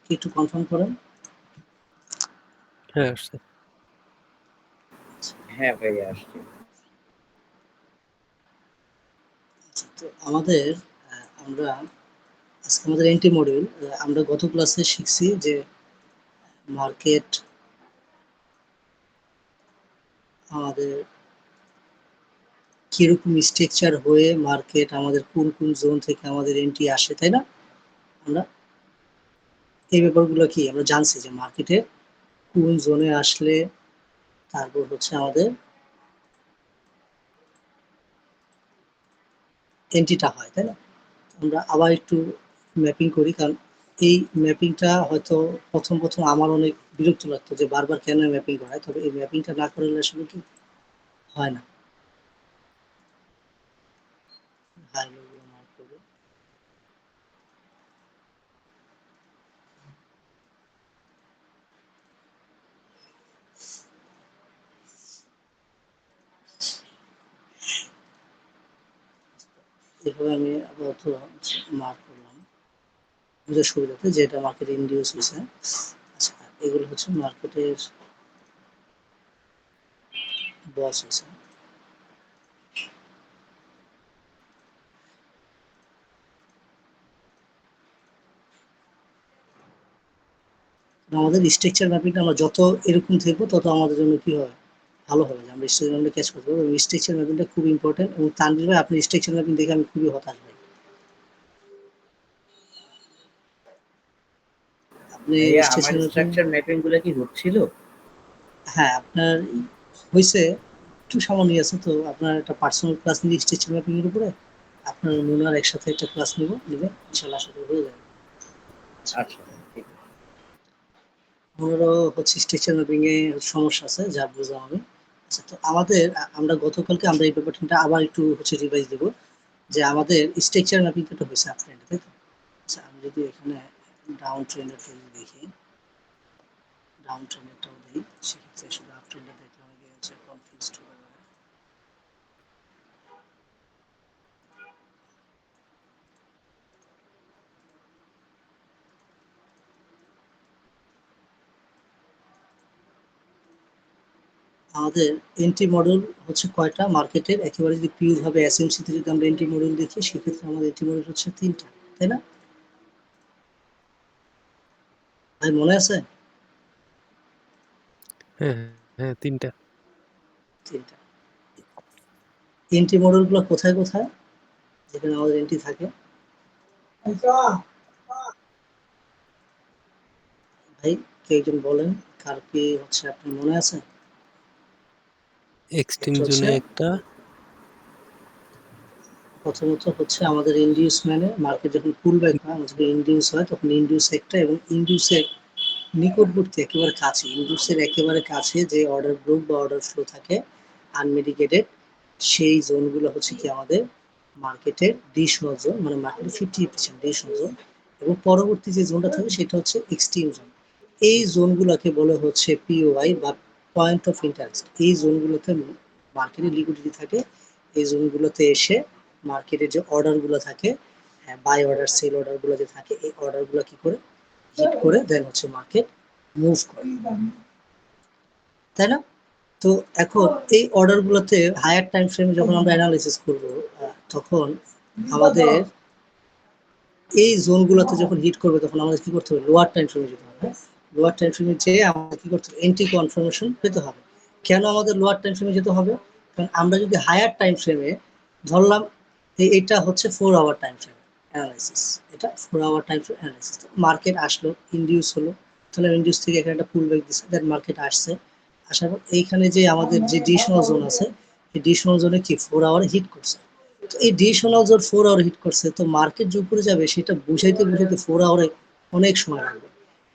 কি একটু কনফার্ম করেন? হ্যাঁ আসছে। হ্যাঁ ভাইয়া আসছে। তো আমাদের আমরা আজকে আমাদের এন্ট্রি মডিউল, আমরা গত ক্লাসে শিখছি যে মার্কেট আমাদের কিরকম স্ট্রাকচার হয়ে মার্কেট আমাদের কোন কোন জোন থেকে আমাদের এন্ট্রি আসে, তাই না? আমরা এই ব্যাপারগুলো কি আমরা জানছি যে মার্কেটে কোন জোনে আসলে তারপর হচ্ছে আমাদের এন্ট্রিটা হয়, তাই না? আমরা আবার একটু ম্যাপিং করি, কারণ এই ম্যাপিংটা হয়তো প্রথম আমার অনেক বিরক্ত লাগতো যে বারবার কেন ম্যাপিং করায়, তবে এই ম্যাপিংটা না করলে আসলে কি হয় না। হাইলাইটগুলো মার্ক করবো। এভাবে আমি আপাতত মার্ক করলাম বুঝার সুবিধাতে যে এটা মার্কেট ইন্ডিউস হয়েছে। আচ্ছা, এগুলো হচ্ছে মার্কেটের বস হয়েছে। আমাদের স্ট্রাকচার ম্যাপিংটা আমরা যত এরকম থাকবো তত আমাদের জন্য কি হয়, ভালো হবে, যে আমরা স্ট্রাকচার ম্যাপিংটা ক্যাচ করতে পারবো। স্ট্রাকচার ম্যাপিংটা খুব ইম্পর্টেন্ট, এবং তানভীর ভাই আপনি স্ট্রাকচার ম্যাপিং দেখে আমি খুবই হতাশ ভাই। আপনি ভাইয়া আমার স্ট্রাকচার ম্যাপিং, স্ট্রাকচার ম্যাপিং গুলো কি হচ্ছিল? হ্যাঁ আপনার হয়েছে, একটু সামান্য আছে। তো আপনার একটা পার্সোনাল ক্লাস নিয়ে স্ট্রাকচার ম্যাপিং এর উপরে আপনার মনে একসাথে একটা ক্লাস নিলে ইনশাল্লাহ আশা করি হয়ে যাবে। আচ্ছা ঠিক আছে। আমারও হচ্ছে স্ট্রাকচার ম্যাপিং এ সমস্যা আছে, যা বুঝলাম আমি। আচ্ছা, তো আমাদের আমরা গতকালকে আমরা এই ব্যাপারটা আবার একটু হচ্ছে রিভাইজ দেবো, যে আমাদের স্ট্রাকচার ম্যাপিংটা হয়েছে আপ ট্রেন্ড, তাই তো? আচ্ছা, আমি যদি এখানে ডাউন ট্রেন্ডের দেখি, ডাউন ট্রেন্ডেরটাও দিই, সেক্ষেত্রে শুধু আপ ট্রেন্ডে দেখলে অনেকে হচ্ছে কনফিউজড হয়ে যাবে। আমাদের এন্ট্রি মডেল হচ্ছে কয়টা মার্কেটের, একেবারে যদি পিওর ভাবে এসএমসি তে যদি আমরা এন্ট্রি মডেল দেখি, সেক্ষেত্রে আমাদের এন্ট্রি মডেল হচ্ছে 3টা, তাই না ভাই? মনে আছে? হ্যাঁ হ্যাঁ 3টা। 3টা। এন্ট্রি মডেল গুলো কোথায় কোথায়, যেখানে আমাদের এন্ট্রি থাকে? ভাই কে একজন বলেন, কার কি হচ্ছে আপনার মনে আছে? এক্সট্রিম জোনে একটা, প্রথমত হচ্ছে আমাদের ইন্ডিউস মানে মার্কেট যখন পুল ব্যাক হয়, আমাদের ইন্ডিউস হয়, তখন ইন্ডিউস একটা, এবং ইন্ডিউসের নিকটবর্তী একেবারে কাছে, ইন্ডিউসের একেবারে কাছে যে অর্ডার গ্রুপ বা অর্ডার ফ্লো থাকে আনমেডিকেটেড, সেই জোনগুলো হচ্ছে কি আমাদের মার্কেটের ডিশ জোন, মানে মার্কেটের 50% ডিশ জোন। এবং পরবর্তী যে জোনটা থাকে সেটা হচ্ছে এক্সট্রিম জোন। এই জোনগুলোকে বলে হচ্ছে পিওআই বা পয়েন্ট অফ ইন্টারেস্ট। এই জোনগুলোতে মার্কেটে লিকুইডিটি থাকে। এই জোনগুলোতে এসে মার্কেটের যে অর্ডারগুলো থাকে, বাই অর্ডার সেল অর্ডারগুলো যে থাকে, এই অর্ডারগুলো কি করে হিট করে দেন হচ্ছে মার্কেট মুভ করে, তাই না? তো এখন এই অর্ডারগুলোতে হায়ার টাইম ফ্রেমে যখন আমরা অ্যানালাইসিস করব, তখন আমাদের এই জোনগুলোতে যখন হিট করবে তখন আমাদের কি করতে হবে, লোয়ার টাইম ফ্রেমে যেতে হবে। লোয়ার টাইম ফ্রেমে যেয়ে আমাদের কি করতে হবে, এন্ট্রি কনফার্মেশন পেতে হবে। কেন আমাদের লোয়ার টাইম ফ্রেমে যেতে হবে? কারণ আমরা যদি হায়ার টাইম ফ্রেমে ধরলাম, এটা হচ্ছে 4 আওয়ার টাইম ফ্রেম অ্যানালাইসিস, এটা 4 hour time frame analysis. Market আসলো, ইন্ডিউস হলো, তাহলে ইন্ডিউস থেকে এখানে একটা পুল ব্যাক দিচ্ছে, দেন মার্কেট আসছে, আসার পর এইখানে যে আমাদের যে ডিশনাল জোন আছে, এই ডিশনাল জোনে কি 4 আওয়ার হিট করছে। তো এই ডিশনাল জোন 4 আওয়ার হিট করছে, তো মার্কেট যে উপরে যাবে সেটা বুঝাইতে 4 আওয়ারে অনেক সময় লাগবে।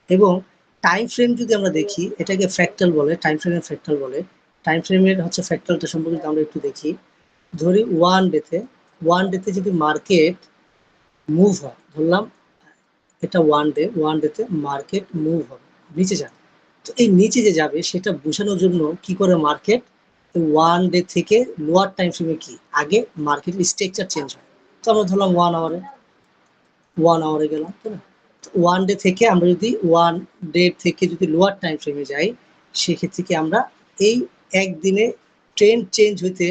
এবং টাইম ফ্রেম যদি আমরা দেখি, এটাকে ফ্র্যাক্টাল বলে, টাইম ফ্রেমের ফ্র্যাক্টাল বলে। টাইম ফ্রেমের হচ্ছে ফ্র্যাক্টালটা সম্পর্কে আমরা একটু দেখি। ধরি ওয়ান ডেতে যদি মার্কেট মুভ হয়, ধরলাম এটা ওয়ান ডেতে মার্কেট মুভ হবে, নিচে যাবে। তো এই নিচে যে যাবে সেটা বোঝানোর জন্য কি করে মার্কেট ওয়ান ডে থেকে লোয়ার টাইম ফ্রেমে কি আগে মার্কেটের স্ট্রাকচার চেঞ্জ হয়। তো আমরা ধরলাম 1 আওয়ারে গেলাম, তাই না? তো ওয়ান ডে থেকে আমরা যদি ওয়ান ডে থেকে যদি লোয়ার টাইম ফ্রেমে যাই, সেক্ষেত্রে কি আমরা এই একদিনে ট্রেন্ড চেঞ্জ হইতে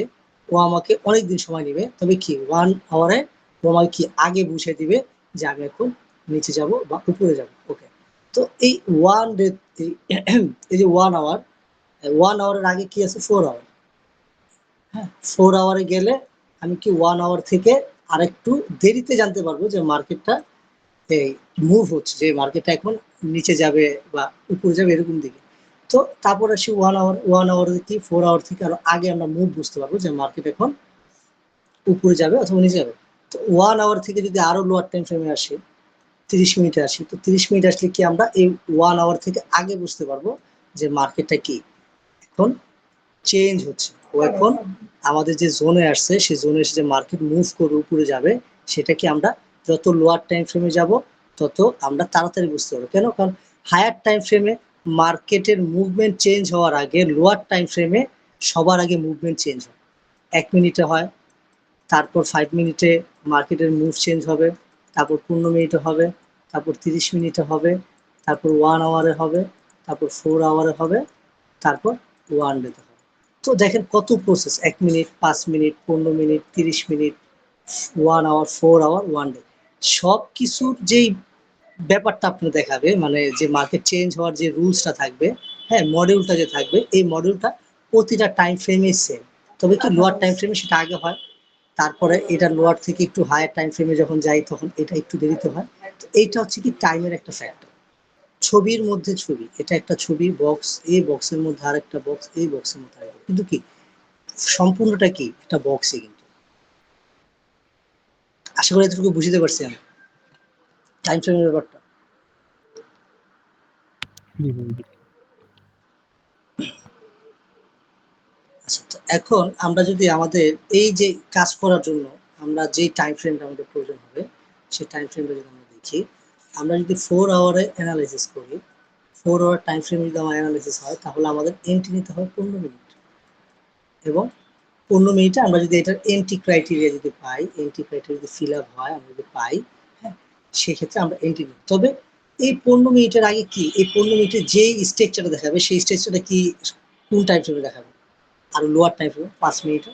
ও আমাকে অনেক দিন সময় নেবে, তবে কি 1 আওয়ারে ও আমাকে কি আগে বুঝিয়ে দিবে যে আমি এখন নিচে যাব বা উপরে যাব। ওকে, তো এই ওয়ান ডে এই যে 1 আওয়ারের আগে কি আছে 4 আওয়ার। হ্যাঁ, 4 আওয়ারে গেলে আমি কি 1 আওয়ার থেকে আরেকটু দেরিতে জানতে পারবো যে মার্কেটটা এই মুভ হচ্ছে, যে মার্কেটটা এখন নিচে যাবে বা উপরে যাবে এরকম দিকে। তো তারপর আসি 1 আওয়ার কি 4 আওয়ার থেকে আরো আগে আমরা মুভ বুঝতে পারবো যে মার্কেট এখন উপরে যাবে অথবা নিচে যাবে। তো 1 আওয়ার থেকে যদি আরো লোয়ার টাইম ফ্রেমে আসি, 30 মিনিটে আসি, তো 30 মিনিট আসলে কি আমরা এই 1 আওয়ার থেকে আগে বুঝতে পারবো যে মার্কেটটা কি এখন চেঞ্জ হচ্ছে। ও এখন আমাদের যে জোনে আসছে সেই জোনে এসে যে মার্কেট মুভ করে উপরে যাবে, সেটা কি আমরা যত লোয়ার টাইম ফ্রেমে যাব তত আমরা তাড়াতাড়ি বুঝতে পারবো। কেন? কারণ হায়ার টাইম ফ্রেমে মার্কেটের মুভমেন্ট চেঞ্জ হওয়ার আগে লোয়ার টাইম ফ্রেমে সবার আগে মুভমেন্ট চেঞ্জ হয়। 1 মিনিটে হয়, তারপর 5 মিনিটে মার্কেটের মুভ চেঞ্জ হবে, তারপর 15 মিনিটে হবে, তারপর 30 মিনিটে হবে, তারপর 1 আওয়ারে হবে, তারপর 4 আওয়ারে হবে, তারপর 1 ডেতে হবে। তো দেখেন কত process, 1 minute, 5 minute, 15 minute, 30 minute, 1 hour, 4 hour, 1 day. সব কিছুর যেই ব্যাপারটা আপনি দেখাবে, মানে যে মার্কেট চেঞ্জ হওয়ার যে রুলসটা থাকবে, হ্যাঁ, মডিউলটা যে থাকবে, এই মডিউলটা প্রতিটা টাইম ফ্রেমে সেম। তবে কি লোয়ার টাইম ফ্রেমে সেটা আগে হয়, তারপরে এটা লোয়ার থেকে একটু হায়ার টাইম ফ্রেমে যখন যাই তখন এটা একটু দেরিতে হয়। তো এইটা হচ্ছে কি টাইমের একটা ফ্যাক্টর। ছবির মধ্যে ছবি, এটা একটা ছবি বক্স, এই বক্সের মধ্যে আরেকটা বক্স, এই বক্সের মধ্যে আরেকটা, কিন্তু কি সম্পূর্ণটা কি একটা বক্সই। কিন্তু আশা করি এতটুকু বুঝতে পারছি আমি টাইম ফ্রেমের ব্যাপারটা। হুম, হুম, আচ্ছা, তো এখন আমরা যদি আমাদের এই যে কাজ করার জন্য আমরা যেই টাইম ফ্রেমটা আমাদের প্রয়োজন হবে, সেই টাইম ফ্রেমটা যদি আমরা দেখি, আমরা যদি 4 আওয়ারে অ্যানালাইসিস করি, 4 আওয়ার টাইম ফ্রেমে যদি আমার অ্যানালাইসিস হয়, তাহলে আমাদের এন্ট্রি নিতে হবে 15 মিনিট। এবং 15 মিনিটে আমরা যদি এটার এন্ট্রি ক্রাইটেরিয়া যদি পাই, এন্ট্রি ক্রাইটেরিয়া যদি ফিল আপ হয়, আমরা যদি পাই, হ্যাঁ, সেক্ষেত্রে আমরা এন্ট্রি নিই। তবে এই 15 মিনিটের আগে কি, এই 15 মিনিটে যেই স্ট্রাকচারটা দেখাবে সেই স্ট্রাকচারটা কি কোন টাইম ফ্রেমে দেখাবে? আর লোয়ার টাইম ফ্রেমে 5 মিনিটে,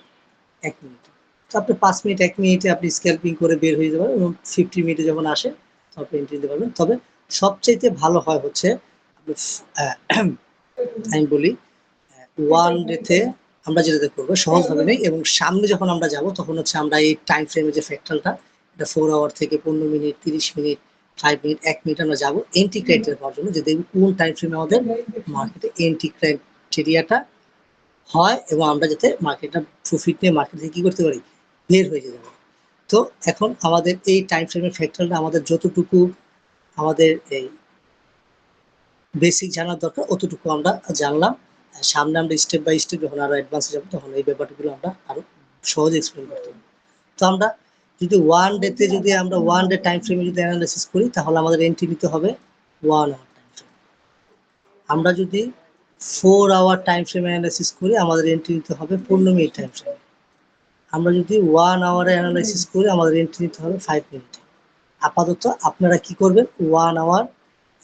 1 মিনিটে। তো আপনি 5 মিনিট 1 মিনিটে আপনি স্ক্যালপিং করে বের হয়ে যেতে পারবেন, এবং 50 মিনিটে যখন আসে তখন আপনি এন্ট্রি দিতে পারবেন। তবে সবচাইতে ভালো হয় হচ্ছে আপনি আমি বলি 1 ডেতে আমরা যেটাতে করবো সহজভাবে নেই, এবং সামনে যখন আমরা যাব তখন হচ্ছে আমরা এই টাইম ফ্রেমের যে ফ্যাক্টরটা, এটা 4 আওয়ার থেকে 15 মিনিট, 30 মিনিট, 5 মিনিট, 1 মিনিট আমরা যাবো এন্ট্রি ক্রাইটেরিয়া পাওয়ার জন্য, যে দেখব কোন টাইম ফ্রেমে আমাদের মার্কেটে এন্ট্রি ক্রাইটেরিয়াটা হয়, এবং আমরা যাতে মার্কেটটা প্রফিট নিয়ে মার্কেট থেকে কি করতে পারি, বের হয়ে যেতে পারি। তো এখন আমাদের এই টাইম ফ্রেমের ফ্যাক্টরটা আমাদের যতটুকু আমাদের এই বেসিক জানার দরকার অতটুকু আমরা জানলাম। সামনে আমরা স্টেপ বাই স্টেপ যখন আরো অ্যাডভান্সে যাবো তখন এই ব্যাপারগুলো আমরা আরো সহজে এক্সপ্লেন করতে পারবো। তো আমরা যদি 1 ডেতে যদি আমরা 1 ডে টাইম ফ্রেমে যদি অ্যানালাইসিস করি, তাহলে আমাদের এন্ট্রি নিতে হবে 1 আওয়ার টাইম ফ্রেম। আমরা যদি 4 আওয়ার টাইম ফ্রেমে অ্যানালাইসিস করি, আমাদের এন্ট্রি নিতে হবে 15 মিনিট টাইম ফ্রেম। আমরা যদি 1 আওয়ারে অ্যানালাইসিস করি, আমাদের এন্ট্রি নিতে হবে 5 মিনিট। আপাতত আপনারা কি করবেন, 1 আওয়ার,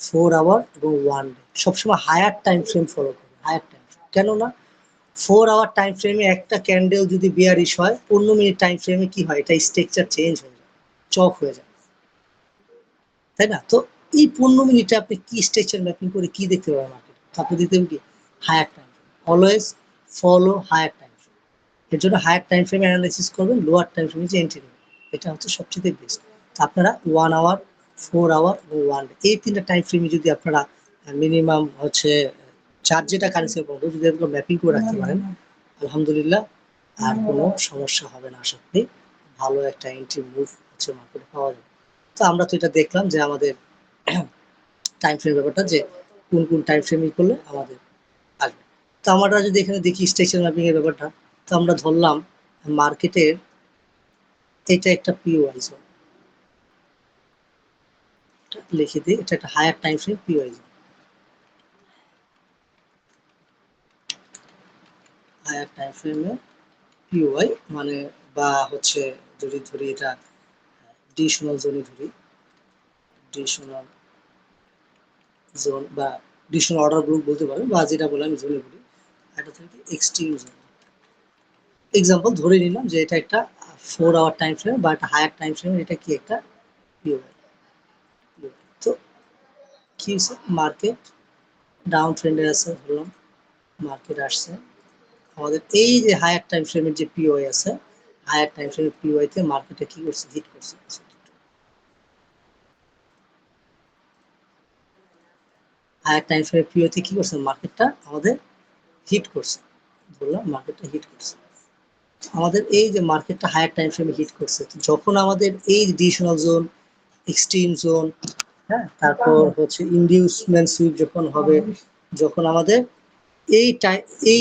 4 আওয়ার এবং 1 ডে সবসময় হায়ার টাইম ফ্রেম ফলো করবেন, হায়ার টাইম ফ্রেম। কেননা 4 আওয়ার টাইম ফ্রেমে একটা ক্যান্ডেল যদি বিয়ারিশ হয়, 15 মিনিট টাইম ফ্রেমে কি হয়, এটা স্ট্রাকচার চেঞ্জ হয়ে যায়, চক হয়ে যায়, তাই না? তো এই 15 মিনিটে আপনি কি স্ট্রাকচার ম্যাপিং করে কি দেখতে পাবেন মার্কেট, আপনি দিতে হবে কি higher time frame. Always follow higher time frame. এর জন্য হায়ার টাইম ফ্রেমে অ্যানালাইসিস করবেন, লোয়ার টাইম ফ্রেমে যে এন্ট্রি নেবেন, এটা হচ্ছে সবচেয়ে বেস্ট। আপনারা 1 আওয়ার, 4 আওয়ার এবং 1 ডে এই 3টা টাইম ফ্রেমে যদি আপনারা মিনিমাম হচ্ছে 4 যেটা কারেন্সি পর্যন্ত যদি এগুলো ম্যাপিং করে রাখতে পারেন, আলহামদুলিল্লাহ আর কোনো সমস্যা হবে না। আশা করি ভালো একটা এন্ট্রি মুভ হচ্ছে মার্কেটে পাওয়া যাবে। তো আমরা তো এটা দেখলাম যে আমাদের টাইম ফ্রেম ব্যাপারটা, যে কোন কোন টাইম ফ্রেম করলে আমাদের আসবে। তো আমরা যদি এখানে দেখি স্ট্রাকচার ম্যাপিং এর ব্যাপারটা, তো আমরা ধরলাম মার্কেটের এটা একটা পিওয়াই জোন, লিখে দিই এটা একটা higher time frame PY zone. Higher time ফ্রেমে পিওয়াই মানে, বা হচ্ছে যদি ধরি এটা ডিশনাল জোনে ধরি, ডিশনাল জোন বা ডিসিশন অর্ডার গ্রুপ বলতে পারেন, বা যেটা বলে আমি জোনে বলি, এটা থেকে এক্সট্রিম জোন। এক্সাম্পল ধরে নিলাম যে এটা একটা 4 আওয়ার টাইম ফ্রেম বা একটা হায়ার টাইম ফ্রেম, এটা কি একটা পিওআই। তো কি হচ্ছে, মার্কেট ডাউন ট্রেন্ডে আছে, ধরলাম মার্কেট আসছে আমাদের এই যে হায়ার টাইম ফ্রেমের যে পিওআই আছে, হায়ার টাইম ফ্রেমের পিওআই তে মার্কেটে কি করছে, হিট করছে। হায়ার টাইম ফ্রেমের পিওআই তে কি করছে, মার্কেটটা আমাদের হিট করছে, বললাম মার্কেটটা হিট করছে। আমাদের এই যে মার্কেটটা হায়ার টাইম ফ্রেমে হিট করছে, যখন আমাদের এই ডিসিশনাল জোন, এক্সট্রিম জোন, হ্যাঁ, তারপর হচ্ছে ইনডিউসমেন্ট সুইপ যখন হবে, যখন আমাদের এই টাইম এই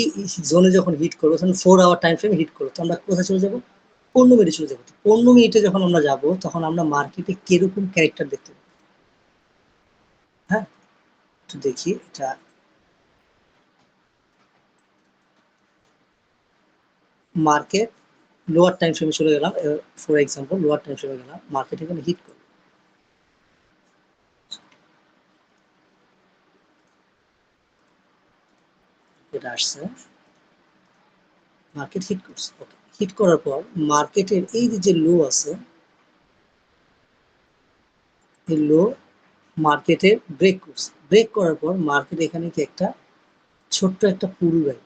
জোনে যখন হিট করবো, তখন 4 আওয়ার টাইম ফ্রেমে হিট করবো, তো আমরা কোথায় চলে যাবো, 15 মিনিটে চলে যাবো। 15 মিনিটে যখন আমরা যাব, তখন আমরা মার্কেটে কিরকম ক্যারেক্টার দেখতে পাবো। হ্যাঁ, একটু দেখি এটা। মার্কেট লোয়ার টাইম ফ্রেমে চলে গেলাম, ফর এক্সাম্পল লোয়ার টাইম ফ্রেমে গেলাম, মার্কেট এখানে হিট করবে, এটা আসছে, মার্কেট হিট করছে। ওকে, হিট করার পর মার্কেটের এই যে লো আছে, এই লো মার্কেটে ব্রেক করছে। ব্রেক করার পর মার্কেট এখানে কি একটা ছোট্ট একটা পুল ব্যাক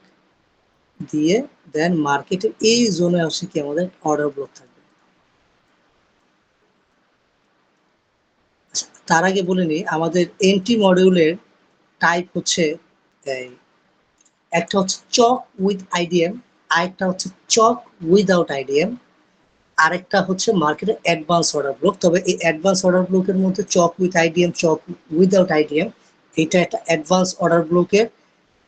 দিয়ে দেন মার্কেটের এই জোনে আসে কি আমাদের অর্ডার ব্লক থাকবে। আচ্ছা, তার আগে বলে নিই, আমাদের এন্ট্রি মডিউলের টাইপ হচ্ছে একটা হচ্ছে চক উইথ আইডিএম, আরেকটা হচ্ছে চক উইদাউট আইডিএম, আরেকটা হচ্ছে মার্কেটের অ্যাডভান্স অর্ডার ব্লক। তবে এই অ্যাডভান্স অর্ডার ব্লকের মধ্যে CHoCH with IDM, CHoCH without IDM, এটা একটা অ্যাডভান্স অর্ডার ব্লকের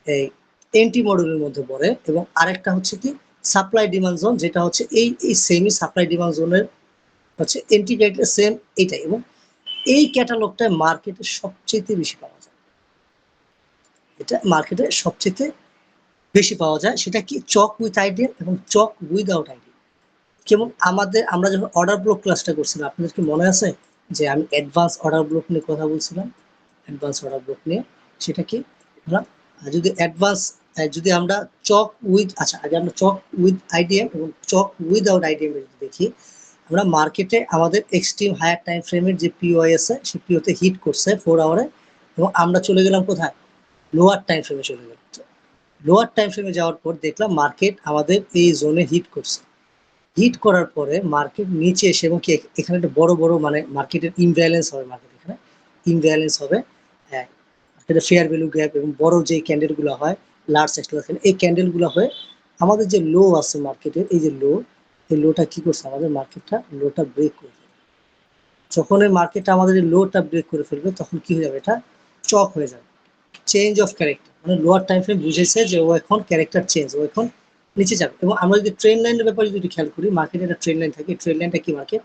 এই এন্ট্রি মডিউলের মধ্যে পড়ে। এবং আরেকটা হচ্ছে কি সাপ্লাই ডিমান্ড জোন, যেটা হচ্ছে এই সেমি সাপ্লাই ডিমান্ড জোনের হচ্ছে এন্ট্রি ক্রাইটেরিয়া সেম এইটাই। এবং এই ক্যাটালগটা মার্কেটে সবচেয়ে বেশি পাওয়া যায়, এটা মার্কেটে সবচেয়ে বেশি পাওয়া যায়। সেটা কি চক উইথ আইডিএম এবং চক উইদাউট আইডিএম। কেমন আমরা যখন অর্ডার ব্লক ক্লাসটা করছিলাম, আপনাদের কি মনে আছে যে আমি অ্যাডভান্স অর্ডার ব্লক নিয়ে কথা বলছিলাম, অ্যাডভান্স অর্ডার ব্লক নিয়ে, সেটা কি যদি অ্যাডভান্স, যদি আমরা চক উইথ, আচ্ছা আগে আমরা চক উইথ আইডিএম এবং চক উইদাউট আইডিএম দেখি। আমরা মার্কেটে আমাদের এক্সট্রিম হায়ার টাইম ফ্রেমের যে পিওআই আছে, সেই পিওতে হিট করছে 4 আওয়ারে, এবং আমরা চলে গেলাম কোথায়, লোয়ার টাইম ফ্রেমে চলে গেলাম। লোয়ার টাইম ফ্রেমে যাওয়ার পর দেখলাম মার্কেট আমাদের এই জোনে হিট করছে। হিট করার পরে মার্কেট নিচে এসে, এবং এখানে একটা বড় বড় মানে মার্কেটের ইমব্যালেন্স হবে, মার্কেট এখানে ইমব্যালেন্স হবে। হ্যাঁ, মার্কেটের ফেয়ার ভ্যালু গ্যাপ এবং বড় যে ক্যান্ডেলগুলো হয়, লার্জ এক্সেলারেশন, এই ক্যান্ডেলগুলো হয়ে আমাদের যে লো আছে মার্কেটের, এই যে লো, এই লোটা কি করছে, আমাদের মার্কেটটা লোটা ব্রেক করে ফেলবে। যখন এই মার্কেটটা আমাদের এই লোটা ব্রেক করে ফেলবে, তখন কি হয়ে যাবে, এটা চক হয়ে যাবে, চেঞ্জ অফ ক্যারেক্টার। মানে লোয়ার টাইম ফ্রেম বুঝেছে যে ও এখন ক্যারেক্টার চেঞ্জ, ও এখন নিচে যাবে। এবং আমরা যদি ট্রেন লাইনের ব্যাপারে যদি খেয়াল করি, মার্কেটে একটা ট্রেন লাইন থাকে, ট্রেন লাইনটা কি মার্কেট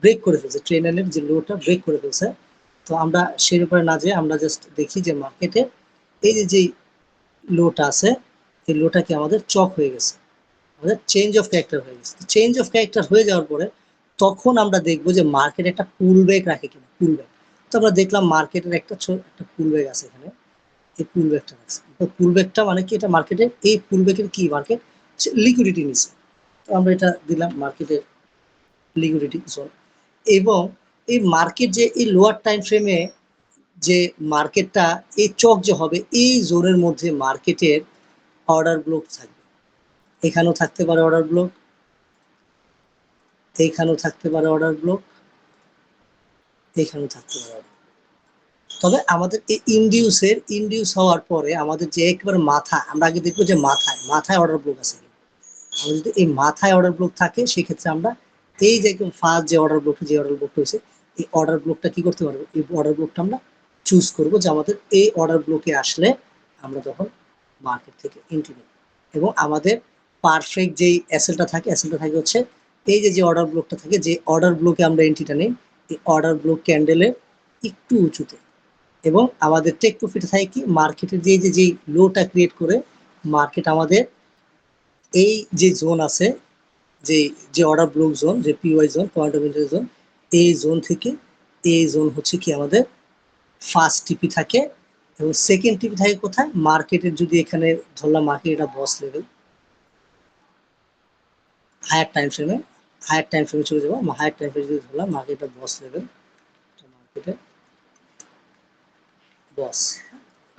ব্রেক করে ফেলছে, ট্রেন লাইনের যে লোটা ব্রেক করে ফেলছে। তো আমরা সেই ব্যাপারে না যেয়ে আমরা জাস্ট দেখি যে মার্কেটে এই যে লোটা আছে, এই লোটা কি আমাদের চক হয়ে গেছে, আমাদের চেঞ্জ অফ ক্যারেক্টার হয়ে গেছে। চেঞ্জ অফ ক্যারেক্টার হয়ে যাওয়ার পরে তখন আমরা দেখবো যে মার্কেট একটা পুল ব্যাক রাখে কিনা, পুল ব্যাক। তো আমরা দেখলাম মার্কেটের একটা একটা পুল ব্যাক আছে এখানে, এই পুল ব্যাকটা আছে। তো পুল ব্যাকটা মানে কি, এটা মার্কেটের এই পুল ব্যাকের কি, মার্কেট লিকুইডিটি নিচ্ছে। তো আমরা এটা দিলাম মার্কেটের লিকুইডিটি জোন। এবং এই মার্কেট যে এই লোয়ার টাইম ফ্রেমে যে মার্কেটটা এই চক যে হবে, এই জোনের মধ্যে মার্কেটের অর্ডার ব্লক থাকবে। এখানেও থাকতে পারে অর্ডার ব্লক, এইখানেও থাকতে পারে অর্ডার ব্লক, এইখানেও থাকতে পারে। তবে আমাদের এই ইন্ডিউস হওয়ার পরে আমাদের যে একবারে মাথা, আমরা আগে দেখবো যে মাথায় অর্ডার ব্লক আছে। আমরা যদি এই মাথায় অর্ডার ব্লক থাকে, সেক্ষেত্রে আমরা এই যে একদম ফার্স্ট যে অর্ডার ব্লকটা হয়েছে, এই অর্ডার ব্লকটা কি করতে পারবো, এই অর্ডার ব্লকটা আমরা চুজ করবো যে আমাদের এই অর্ডার ব্লকে আসলে আমরা তখন মার্কেট থেকে এন্ট্রি নেব। এবং আমাদের পারফেক্ট যেই অ্যাসেলটা থাকে হচ্ছে এই যে অর্ডার ব্লকটা থাকে, যে অর্ডার ব্লকে আমরা এন্ট্রিটা নেই, এই অর্ডার ব্লক ক্যান্ডেলের একটু উঁচুতে। এবং আমাদের টেক প্রফিটে থাকে কি, মার্কেটের যে লোটা ক্রিয়েট করে মার্কেট আমাদের এই যে জোন আছে, যে অর্ডার ব্লক জোন, যে PY zone, point of interest zone, এই জোন থেকে এই জোন হচ্ছে কি আমাদের ফার্স্ট টিপি থাকে, এবং সেকেন্ড টিপি থাকে কোথায়, মার্কেটের যদি এখানে ধরলাম মার্কেট এটা বস লেভেল, হায়ার টাইম ফ্রেমে চলে যাবো। হায়ার টাইম ফ্রেমে যদি ধরলাম মার্কেটটা বস লেভেল, মার্কেটে বস,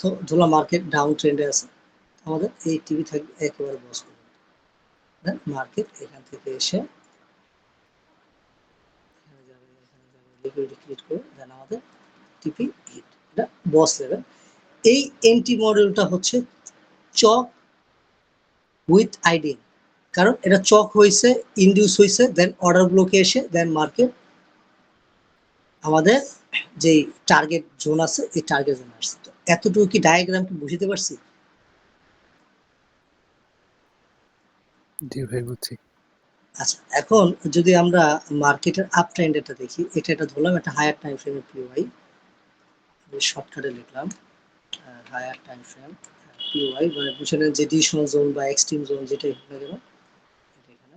তো ধরলাম মার্কেট ডাউন ট্রেন্ডে আছে, আমাদের এই টিভি থাকবে একেবারে বস লেভেল। দেন মার্কেট এখান থেকে এসে লিকুইডিটি ক্রিয়েট করে দেন আমাদের টিপি হিট, এটা বস লেভেল। এই এন্টি মডেলটা হচ্ছে চক উইথ আইডিয়া, কারণ এটা চক হয়েছে, ইনডিউস হয়েছে, দেন অর্ডার ব্লকে এসে দেন মার্কেট আমাদের যেই টার্গেট জোন আছে এই টার্গেট জোন আসছে। তো এতটুকু কি ডায়াগ্রাম কি বুঝতে পারছি? জি ভাই বুঝছি। আচ্ছা, এখন যদি আমরা মার্কেটের আপ ট্রেন্ডটা দেখি, এটা ধরলাম একটা হায়ার টাইম ফ্রেমের পিওয়াই, শর্টকাটে লিখলাম হায়ার টাইম ফ্রেম পিওয়াই, মানে বুঝে নেন যে ডিশনাল জোন বা এক্সট্রিম জোন যেটাই হোক না কেন, এখানে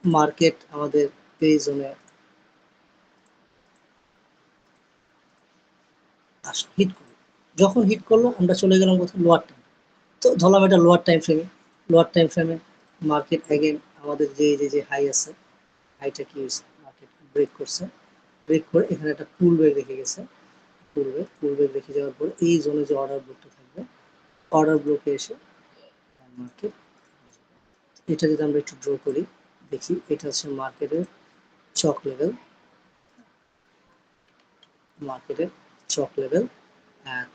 মার্কেট আমাদের এই জোনে হিট করলো। যখন হিট করলো আমরা চলে গেলাম কোথাও লোয়ার টাইম, তো ধরলাম এটা লোয়ার টাইম ফ্রেমে মার্কেট অ্যাগেন আমাদের যে হাই আছে, হাইটা কি হয়েছে, মার্কেট ব্রেক করছে, ব্রেক করে এখানে একটা পুল ব্রেক রেখে গেছে, পুল ব্রেক রেখে যাওয়ার পর এই জোনে যে অর্ডার ব্লকটা থাকবে, অর্ডার ব্লকে এসে মার্কেট, এটা যদি আমরা একটু ড্র করি দেখি, এটা হচ্ছে মার্কেটের চক লেভেল, মার্কেটের চক লেভেল,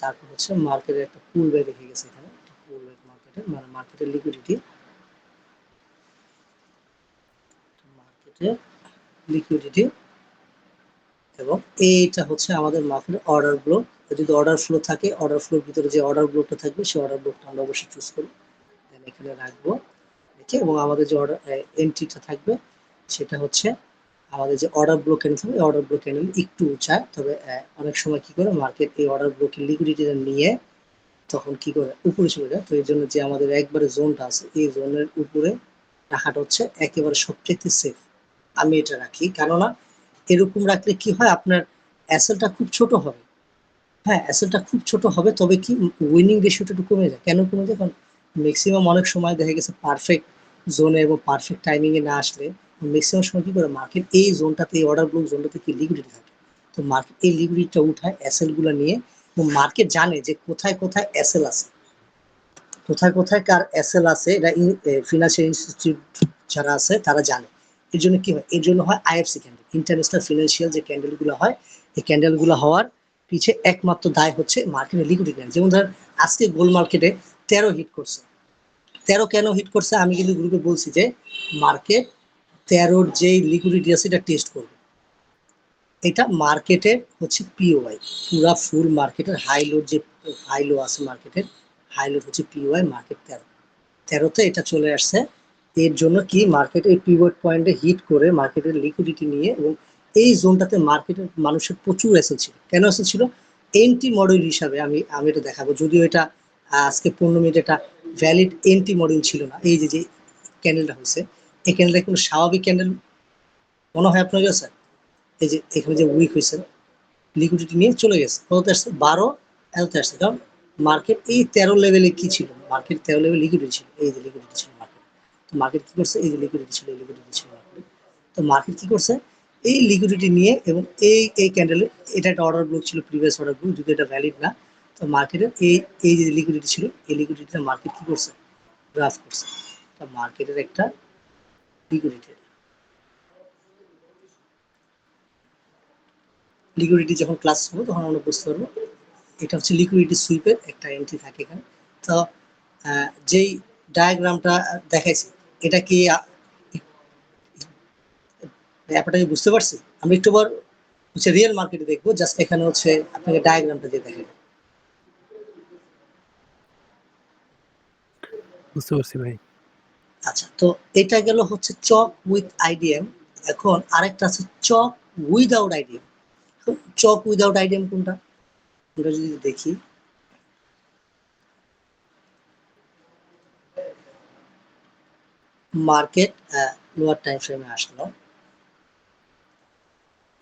তারপর হচ্ছে মার্কেটের একটা পুল ব্যাক রেখে গেছে এখানে, পুল ব্যাক মার্কেটের, মানে মার্কেটের লিকুইডিটি এবং এইটা হচ্ছে আমাদের মার্কেটের অর্ডার ব্লো। যদি অর্ডার ফ্লো থাকে, অর্ডার ফ্লোর ভিতরে যে অর্ডার ব্লকটা থাকবে সেই অর্ডার ব্লকটা আমরা অবশ্যই চুজ করব, দেন এখানে রাখবো রেখে, এবং আমাদের যে অর্ডার এন্ট্রিটা থাকবে সেটা হচ্ছে আমাদের যে অর্ডার ব্লক ক্যান্ডেল থাকবে, অর্ডার ব্লক ক্যান্ডেল একটু উঁচায়, তবে অনেক সময় কি করে মার্কেট এই অর্ডার ব্লকের লিকুইডিটিটা নিয়ে তখন কি করে উপরে চলে যায়। তো এই জন্য যে আমাদের একবারে জোনটা আছে এই জোনের উপরে রাখাটা হচ্ছে একেবারে সবচেয়ে সেফ। আমি এটা রাখি, কেননা এরকম রাখলে কি হয়, আপনার অ্যাসেলটা খুব ছোট হবে। হ্যাঁ, অ্যাসেলটা খুব ছোট হবে, তবে কি উইনিং রেশিওটা একটু কমে যায়। কেন কমে যায়? কারণ ম্যাক্সিমাম অনেক সময় দেখা গেছে পারফেক্ট জোনে এবং পারফেক্ট টাইমিং এ না আসলে ম্যাক্সিমাম সময় কি করে মার্কেট এই জোনটাতে, এই অর্ডার ব্লক জোনটাতে কি লিকুইডিটি থাকে, তো মার্কেট এই লিকুইডিটিটা উঠায় অ্যাসেল গুলো নিয়ে, এবং মার্কেট জানে যে কোথায় কোথায় অ্যাসেল আছে, কোথায় কোথায় কার অ্যাসেল আছে, এটা ফিনান্সিয়াল ইনস্টিটিউট যারা আছে তারা জানে। এর জন্য কি হয়, এর জন্য হয় আইএফসি ক্যান্ডেল, ইন্টারন্যাশনাল ফিনান্সিয়াল যে ক্যান্ডেল গুলো হয়, এই ক্যান্ডেল গুলো হওয়ার পিছে একমাত্র দায় হচ্ছে মার্কেটের লিকুইডিটি। যেমন ধরেন আজকে গোল্ড মার্কেটে 13 হিট করছে, 13 কেন হিট করছে আমি কিন্তু গ্রুপে বলছি যে মার্কেট 13-র যেই লিকুইডিটি আছে এটা টেস্ট করবে। এটা মার্কেটের হচ্ছে পিওআই, পুরা ফুল মার্কেটের হাই লোড, যে হাই লো আছে মার্কেটের হাই লোড হচ্ছে পিওআই মার্কেট 13-তে এটা চলে আসছে। এর জন্য কি মার্কেট এই পিভট পয়েন্টে হিট করে মার্কেটের লিকুইডিটি নিয়ে, এবং এই জোনটাতে মার্কেটের মানুষের প্রচুর অ্যাসেল ছিল। কেন অ্যাসেল ছিল? এন্টি মডেল হিসাবে আমি আমি এটা দেখাবো, যদিও এটা আজকে 15 মিনিট এটা ভ্যালিড এন্টি মডেল ছিল না। এই যে ক্যান্ডেলটা হয়েছে, এই ক্যান্ডেলটা কোনো স্বাভাবিক ক্যান্ডেল মনে হয় আপনার কাছে? এই যে এখানে যে উইক হয়েছে, লিকুইডিটি নিয়ে চলে গেছে, কত আসছে 12, এততে আসছে। কারণ মার্কেট এই 13 লেভেলে কি ছিল, মার্কেট 13 লেভেল লিকুইডিটি ছিল, এই যে লিকুইডিটি ছিল মার্কেট। তো মার্কেট কি করছে, এই যে লিকুইডিটি ছিল, এই লিকুইডিটি ছিল মার্কেট। তো মার্কেট কি করছে, এই লিকুইডিটি নিয়ে, এবং এই ক্যান্ডেলে এটা একটা অর্ডার ব্লক ছিল, প্রিভিয়াস অর্ডার ব্লক, যদি এটা ভ্যালিড না, তো মার্কেটের এই যে লিকুইডিটি ছিল, এই লিকুইডিটিটা মার্কেট কি করছে, গ্রাফ করছে। তো মার্কেটের একটা লিকুইডিটি যখন ক্লাস হবে তখন আমরা বুঝতে পারবো। এটা হচ্ছে লিকুইডিটি সুইপের একটা এন্ট্রি থাকে এখানে। তো যেই ডায়াগ্রামটা দেখাইছি, এটা কি ব্যাপারটা কি বুঝতে পারছি? আমি একটু বার হচ্ছে রিয়েল মার্কেটে দেখবো, জাস্ট এখানে হচ্ছে আপনাকে ডায়াগ্রামটা দিয়ে দেখেন। বুঝতে পারছি ভাই। আচ্ছা, তো এটা গেল হচ্ছে চক উইথ আইডিএম। এখন আরেকটা আছে চক without IDM. CHoCH without IDM কোনটা, আমরা যদি দেখি, মার্কেট লোয়ার টাইম ফ্রেমে আসলো,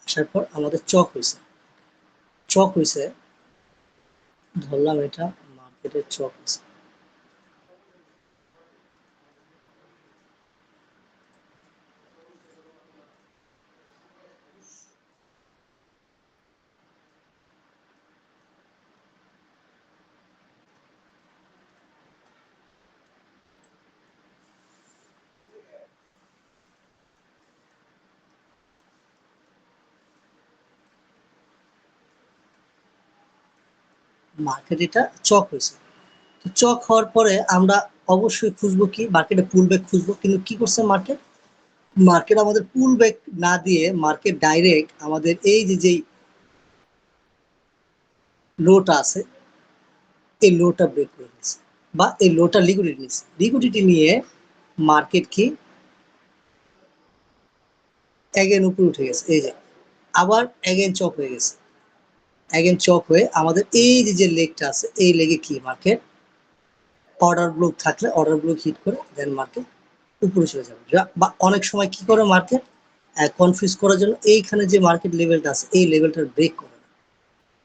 আসার পর আমাদের চক হয়েছে, ধরলাম এটা মার্কেটের চক আছে। মার্কেট এটা চক হয়েছে। তো চক হওয়ার পরে আমরা অবশ্যই খুঁজবো কি মার্কেটে পুল ব্যাক খুঁজবো, কিন্তু কি করছে মার্কেট, মার্কেট আমাদের পুল ব্যাক না দিয়ে মার্কেট ডাইরেক্ট আমাদের এই যে যেই লোটা আছে এই লোটা ব্রেক করে নিচ্ছে, বা এই লোটা লিকুইডিটি নিচ্ছে। লিকুইডিটি নিয়ে মার্কেট কি এগেন উপরে উঠে গেছে, এই যে আবার এগেন চক হয়ে গেছে। এগেন চক হয়ে আমাদের এই যে যে লেগটা আছে এই লেগে কি মার্কেট অর্ডার ব্লক থাকলে অর্ডার ব্লক হিট করে দেন মার্কেট উপরে চলে যাবে। বা অনেক সময় কি করে মার্কেট কনফিউজ করার জন্য এইখানে যে মার্কেট লেভেলটা আছে এই লেভেলটা ব্রেক করে,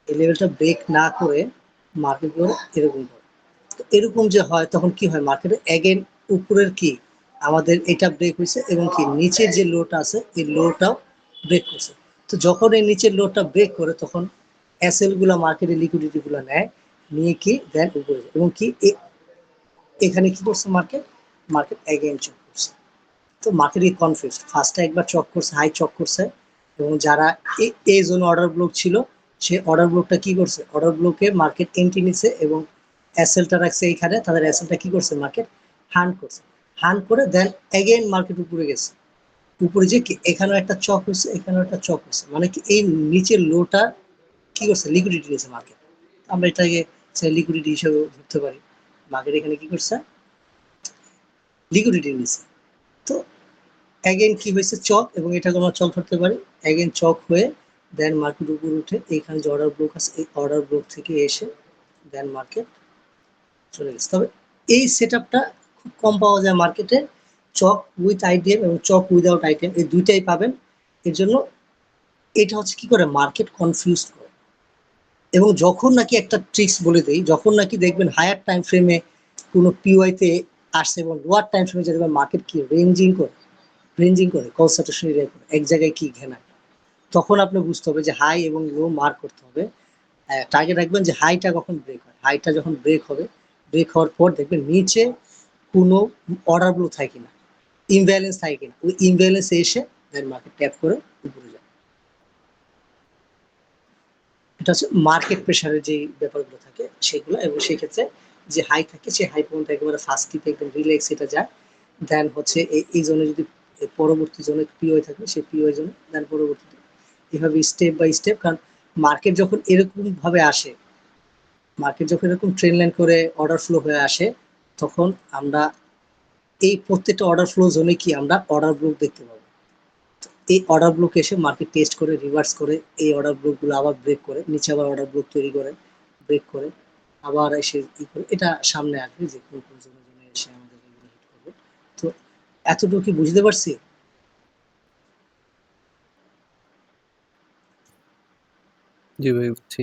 এই লেভেলটা ব্রেক না করে মার্কেট করে এরকম করে। তো এরকম যে হয় তখন কি হয় মার্কেটে এগেন উপরের কি আমাদের এটা ব্রেক হয়েছে এবং কি নিচের যে লোটা আছে এই লোটাও ব্রেক করছে। তো যখন এই নিচের লোটা ব্রেক করে তখন এসএল গুলা মার্কেটে লিকুইডিটি গুলো নেয়, নিয়ে কি দেন উপরে এবং কি এখানে কি করছে মার্কেট, মার্কেট এগেন চক করছে। তো মার্কেট কনফিউজ, ফার্স্টে একবার চক করছে, হাই চক করছে, এবং যারা এই জোন অর্ডার ব্লক ছিল সে অর্ডার ব্লকটা কি করছে, অর্ডার ব্লকে মার্কেট এন্ট্রি নিচ্ছে এবং এসএলটা রাখছে এইখানে, তাদের এসএলটা কি করছে মার্কেট হান্ড করছে, হান্ড করে দেন এগেইন মার্কেট উপরে গেছে। উপরে যে এখানেও একটা চক হয়েছে, এখানেও একটা চক হয়েছে, মানে কি এই নিচের লোটা কি করছে লিকুইডিটি নিয়েছে মার্কেট। আমরা এটাকে লিকুইডিটি হিসেবে ধরতে পারি। মার্কেট এখানে কি করছে লিকুইডিটি নিয়েছে। তো এগেন কি হয়েছে চক, এবং এটাকে আমরা চক ধরতে পারি। এগেন চক হয়ে দেন মার্কেট উপরে উঠে এইখানে যে অর্ডার ব্লক আছে এই অর্ডার ব্লক থেকে এসে দেন মার্কেট চলে গেছে। তবে এই সেট আপটা খুব কম পাওয়া যায় মার্কেটে। চক উইথ আইটিএম এবং চক উইদাউট আইটিএম এই দুইটাই পাবেন। এর জন্য এটা হচ্ছে কি করে মার্কেট কনফিউজ করে। এবং যখন নাকি একটা ট্রিক্স বলে দেই, যখন নাকি দেখবেন হায়ার টাইম ফ্রেমে কোনো পিওয়াইতে আসছে এবং লোয়ার টাইম ফ্রেমে দেখবেন মার্কেট কি রেঞ্জিং করে কনসেন্ট্রেশন এরিয়া করে এক জায়গায় কি ঘেনায়, তখন আপনি বুঝতে হবে যে হাই এবং লো মার্ক করতে হবে। টার্গেট রাখবেন যে হাইটা কখন ব্রেক হয়, হাইটা যখন ব্রেক হবে, ব্রেক হওয়ার পর দেখবেন নিচে কোনো অর্ডার ব্লক থাকে কিনা, ইমব্যালেন্স থাকে কিনা, ওই ইমব্যালেন্স এসে দেন মার্কেট ট্যাপ করে উপরে যায়। এটা হচ্ছে মার্কেট প্রেশারের যে ব্যাপারগুলো থাকে সেগুলো, এবং সেই ক্ষেত্রে যে হাই থাকে সেই হাই পয়েন্ট একেবারে ফার্স্ট টিপে একদম রিল্যাক্স এটা যায়। দেন হচ্ছে এই জোনে যদি পরবর্তী জোনে পিওয়াই থাকে সেই পিওয়াই জোনে দেন পরবর্তীতে এভাবে স্টেপ বাই স্টেপ। কারণ মার্কেট যখন এরকম ভাবে আসে, মার্কেট যখন এরকম ট্রেন লাইন করে অর্ডার ফ্লো হয়ে আসে, তখন আমরা এই প্রত্যেকটা অর্ডার ফ্লো জোনে কি আমরা অর্ডার ব্লক দেখতে পাবো। এই অর্ডার ব্লক এসে মার্কেট টেস্ট করে রিভার্স করে এই অর্ডার ব্লকগুলো আবার ব্রেক করে নিচে আবার অর্ডার ব্লক তৈরি করে ব্রেক করে আবার এসে ই করে এটা সামনে আসবে যে কোন কোন জোনে জোনে এসে আমাদের এগুলো হিট করবে। তো এতটুকু কি বুঝতে পারছি? জি ভাই বুঝছি।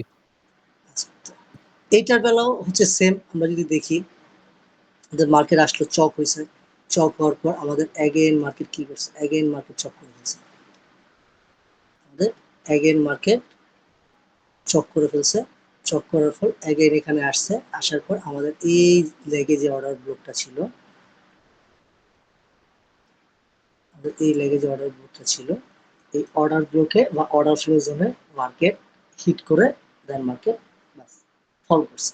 আচ্ছা, তো এইটার বেলাও হচ্ছে সেম। আমরা যদি দেখি আমাদের মার্কেট আসলো চক হয়েছে, চক হওয়ার পর আমাদের অ্যাগেন মার্কেট কি করছে, অ্যাগেন মার্কেট চক করে ফেলছে, আমাদের অ্যাগেন মার্কেট চক করে ফেলছে। চক করার পর অ্যাগেন এখানে আসছে, আসার পর আমাদের এই লেগে যে অর্ডার ব্লকটা ছিল, আমাদের এই লেগে যে অর্ডার ব্লকটা ছিল এই অর্ডার ব্লকে বা অর্ডার ফ্লো জোনে মার্কেট হিট করে দেন মার্কেট বাস ফল করছে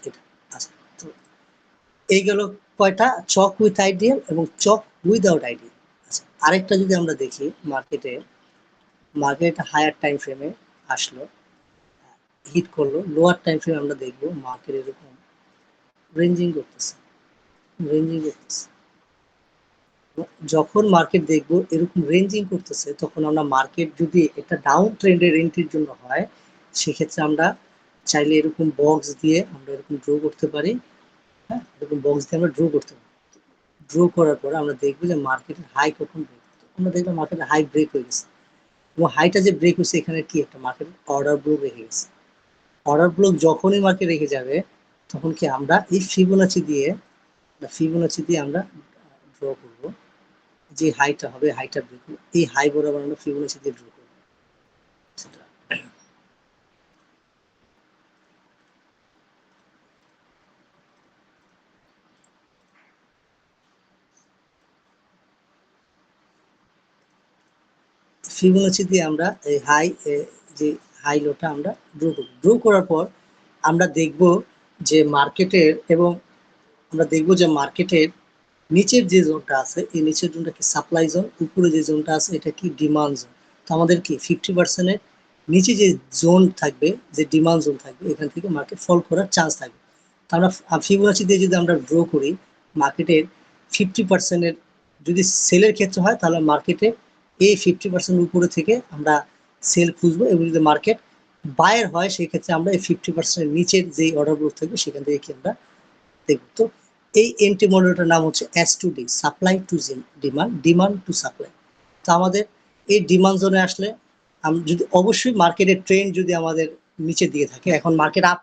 এটা। আচ্ছা, তো এই গেল কয়টা, চক উইথ আইডিএম এবং চক উইদাউট আইডিএম। আচ্ছা, আরেকটা যদি আমরা দেখি মার্কেটে, মার্কেট হায়ার টাইম ফ্রেমে আসলো, হিট করলো, লোয়ার টাইম ফ্রেমে আমরা দেখবো মার্কেট এরকম রেঞ্জিং করতেছে, রেঞ্জিং করতেছে। যখন মার্কেট দেখবো এরকম রেঞ্জিং করতেছে তখন আমরা মার্কেট যদি একটা ডাউন ট্রেন্ডের এন্ট্রির জন্য হয় সেক্ষেত্রে আমরা চাইলে এরকম বক্স দিয়ে আমরা এরকম ড্র করতে পারি। হ্যাঁ, এরকম বক্স দিয়ে আমরা ড্র করতে পারি। ড্র করার পরে আমরা দেখবো যে মার্কেটের হাই কখন ব্রেক, আমরা দেখবো মার্কেটের হাই ব্রেক হয়ে গেছে এবং হাইটা যে ব্রেক হয়েছে এখানে কি একটা মার্কেট অর্ডার ব্লক রেখে গেছে। অর্ডার ব্লক যখনই মার্কেট রেখে যাবে তখন কি আমরা এই ফিবোনাচি দিয়ে আমরা ড্র করব, যে হাইটা হবে হাইটা ড্র করব, এই হাই বরাবর আমরা ফিবোনাচি দিয়ে ড্র করব। ফিবোনাচি দিয়ে আমরা এই যে হাই লোটা আমরা ড্র করব। ড্র করার পর আমরা দেখব যে মার্কেটের নিচের যে জোনটা আছে, এই নিচের জোনটা কি সাপ্লাই জোন, উপরে যে জোনটা আছে এটা কি ডিমান্ড জোন। তো আমাদের কি 50% নিচে যে জোন থাকবে, যে ডিমান্ড জোন থাকবে, এখান থেকে মার্কেট ফল করার চান্স থাকবে। তো আমরা ফিবোনাচি দিয়ে যদি আমরা ড্র করি মার্কেটের 50% যদি সেলের ক্ষেত্রে হয় তাহলে মার্কেটে এই 50% উপরে থেকে আমরা সেল খুঁজবো, এবং যদি মার্কেট বায়ার হয় সেই ক্ষেত্রে আমরা এই 50% নিচের যে অর্ডার গ্রুপ থাকবে সেখান থেকে কি আমরা দেখব। তো এই এন্ট্রি মডেলটার নাম হচ্ছে S2D, supply two demand to supply. তো আমাদের এই ডিমান্ড জোনে আসলে যদি অবশ্যই মার্কেটের ট্রেন্ড যদি আমাদের নিচের দিকে থাকে, এখন মার্কেট আপ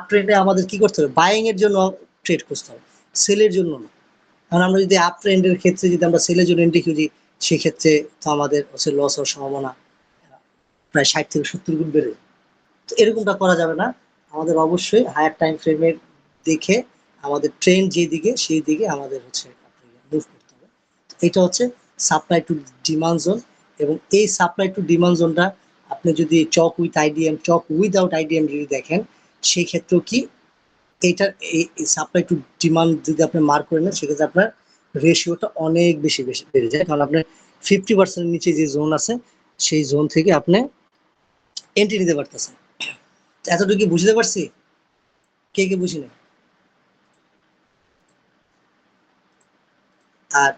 ট্রেন্ডে আমাদের কি করতে হবে, বাইং এর জন্য ট্রেড করতে হবে, সেলের জন্য না। কারণ আমরা যদি আপ ট্রেন্ডের ক্ষেত্রে যদি আমরা সেলের জন্য এন্ট্রি খুঁজি সেক্ষেত্রে তো আমাদের হচ্ছে লস হওয়ার সম্ভাবনা প্রায় 60 থেকে 70 গুণ বেড়ে। তো এরকমটা করা যাবে না, আমাদের অবশ্যই হায়ার টাইম ফ্রেমের দেখে আমাদের ট্রেন্ড যেদিকে সেই দিকে আমাদের হচ্ছে মুভ করতে হবে। এটা হচ্ছে সাপ্লাই টু ডিমান্ড জোন, এবং এই সাপ্লাই টু ডিমান্ড জোনটা আপনি যদি চক উইদাউট আইডিএম যদি দেখেন সেই ক্ষেত্রেও কি এইটার এই সাপ্লাই টু ডিমান্ড যদি আপনি মার্ক করে নেন সেক্ষেত্রে আপনার রেশিওটা অনেক বেশি বেড়ে যায়, কারণ আপনার 50% নিচে যে জোন আছে সেই জোন থেকে আপনি এন্ট্রি নিতে পারতেছেন। এতটুকু কি বুঝতে পারছি? কে বুঝি না? আর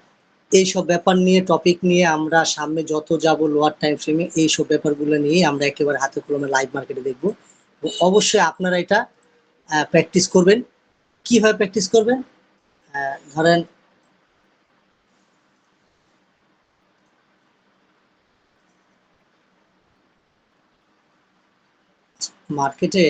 এইসব ব্যাপার নিয়ে টপিক নিয়ে আমরা সামনে যত যাব লোয়ার টাইম ফ্রেমে এইসব ব্যাপারগুলো নিয়ে আমরা একেবারে হাতে কলমে লাইভ মার্কেটে দেখবো। অবশ্যই আপনারা এটা প্র্যাকটিস করবেন। কিভাবে প্র্যাকটিস করবেন? ধরেন মার্কেটে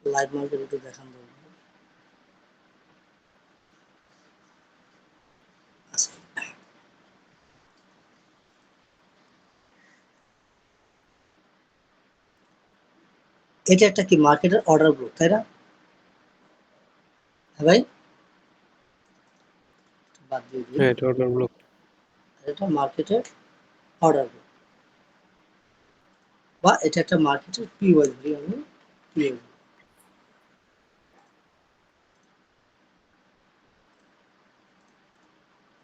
লাইভ মার্কেট একটু দেখান দেবো। আচ্ছা, এটা একটা কি মার্কেটের অর্ডার গ্রুপ, তাই না? হ্যাঁ ভাই, বাদ দিয়ে দিই, হ্যাঁ, এটা অর্ডার ব্লক। এটা মার্কেটের অর্ডার গ্রুপ, বা এটা একটা মার্কেটের পিওয়াই ধরি আমি, পিওয়াই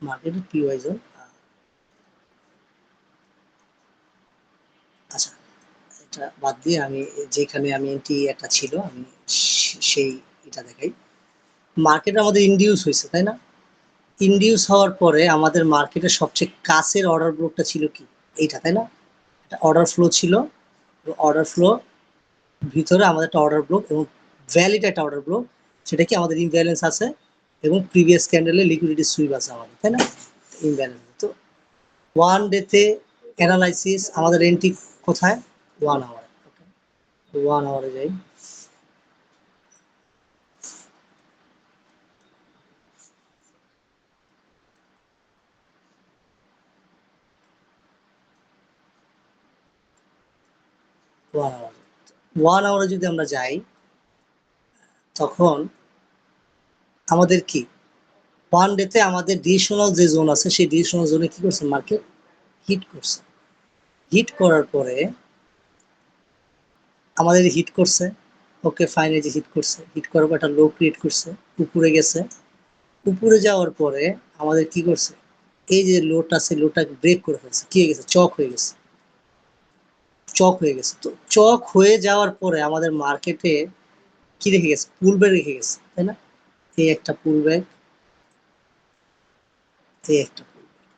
মার্কেটের পিওয়াই জোন। আচ্ছা, এটা বাদ দিয়ে আমি যেখানে আমি এন্ট্রি একটা ছিল আমি সেই এটা দেখাই। মার্কেটে আমাদের ইন্ডিউস হয়েছে, তাই না? ইন্ডিউস হওয়ার পরে আমাদের মার্কেটের সবচেয়ে কাছের অর্ডার ব্লকটা ছিল কি এইটা, তাই না? একটা অর্ডার ফ্লো ছিল, অর্ডার ফ্লো ভিতরে আমাদের একটা অর্ডার ব্লক এবং ভ্যালিড একটা অর্ডার ব্লক, সেটা কি আমাদের ইমব্যালেন্স আছে এবং প্রিভিয়াস ক্যান্ডেলে লিকুইডিটি সুইপ আছে আমাদের, তাই না? ইমব্যালেন্স। তো ওয়ান ডেতে অ্যানালাইসিস আমাদের এন্ট্রি কোথায়? 1 আওয়ার। 1 আওয়ারে যাই। ওয়ান আওয়ারে যদি আমরা যাই তখন আমাদের কি ওয়ান ডেতে আমাদের ডিসিশনাল যে জোন আছে সেই ডিসিশনাল জোনে কি করছে মার্কেট হিট করছে। হিট করার পরে আমাদের হিট করছে, ওকে ফাইন, এই যে হিট করছে, হিট করার পর একটা লো ক্রিয়েট করছে, উপরে গেছে। উপরে যাওয়ার পরে আমাদের কি করছে, এই যে লোটা আছে লোটা ব্রেক করে ফেলছে, কি হয়ে গেছে, চক হয়ে গেছে। তো চক হয়ে যাওয়ার পরে আমাদের মার্কেটে কি রেখে গেছে, পুল ব্যাক রেখে গেছে, তাই না? এই একটা পুল ব্যাক, এই একটা পুল ব্যাক,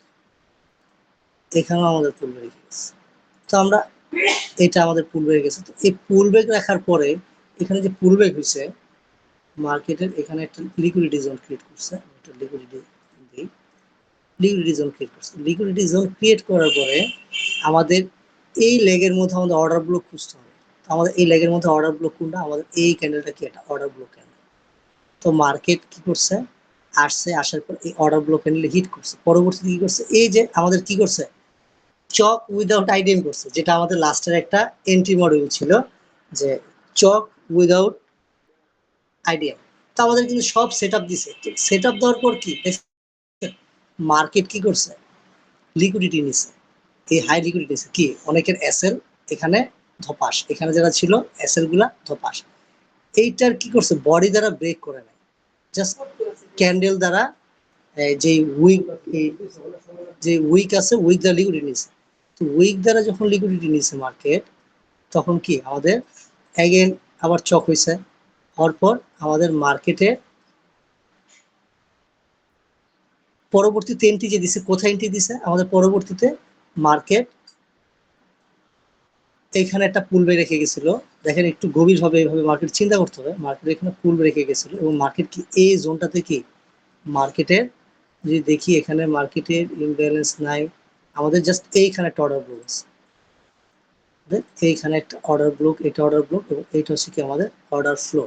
এখানেও আমাদের পুল ব্যাক রেখে গেছে। তো আমরা এটা আমাদের পুল ব্যাক গেছে। তো এই পুল ব্যাক রাখার পরে এখানে যে পুল ব্যাক হয়েছে মার্কেটের এখানে একটা লিকুইডিটি জোন ক্রিয়েট করছে, একটা লিকুইডিটি দিই, লিকুইডিটি জোন ক্রিয়েট করছে। লিকুইডিটি জোন ক্রিয়েট করার পরে আমাদের এই লেগের মধ্যে আমাদের অর্ডার ব্লক খুঁজতে হবে। আমাদের এই লেগের মধ্যে অর্ডার ব্লক কোনটা, আমাদের এই ক্যান্ডেলটা কি, এটা অর্ডার ব্লক ক্যান্ডেল। তো মার্কেট কি করছে, আসছে, আসার পর এই অর্ডার ব্লক ক্যান্ডেল হিট করছে। পরবর্তীতে কি করছে, এই যে আমাদের কি করছে, চক উইদাউট আইডিএম করছে, যেটা আমাদের লাস্টের একটা এন্ট্রি মডেল ছিল, যে চক উইদাউট আইডিএম। তো আমাদের কিন্তু সব সেট আপ দিছে। সেট আপ দেওয়ার পর কি মার্কেট কি করছে, লিকুইডিটি নিছে, এই হাই লিকুইডিটি নিছে, কি অনেকের এসএল এখানে ধপাস, এখানে যারা ছিল এসএল গুলা ধপাস, এইটার কি করছে বডি দ্বারা ব্রেক করে নেয়, জাস্ট ক্যান্ডেল দ্বারা যে উইক, যে উইক আছে উইক দ্বারা লিকুইডিটি নিছে। তো উইক দ্বারা যখন লিকুইডিটি নিছে মার্কেট, তখন কি আমাদের অ্যাগেন আবার চক হয়েছে, হওয়ার পর আমাদের মার্কেটে পরবর্তীতে এন্ট্রি যে দিছে, কোথায় এন্ট্রি দিছে, আমাদের পরবর্তীতে মার্কেট এইখানে একটা পুল রেখে গেছিল। দেখেন একটু গভীরভাবে এইভাবে মার্কেট চিন্তা করতে হবে, মার্কেট এখানে পুল রেখে গেছিল এবং মার্কেট কি এই জোনটাতে কি মার্কেটের, যদি দেখি এখানে মার্কেটের ইমব্যালেন্স নাই, আমাদের জাস্ট এইখানে একটা অর্ডার ব্লক আছে, এইখানে একটা অর্ডার ব্লক, এটা অর্ডার ব্লক এবং এইটা হচ্ছে কি আমাদের অর্ডার ফ্লো।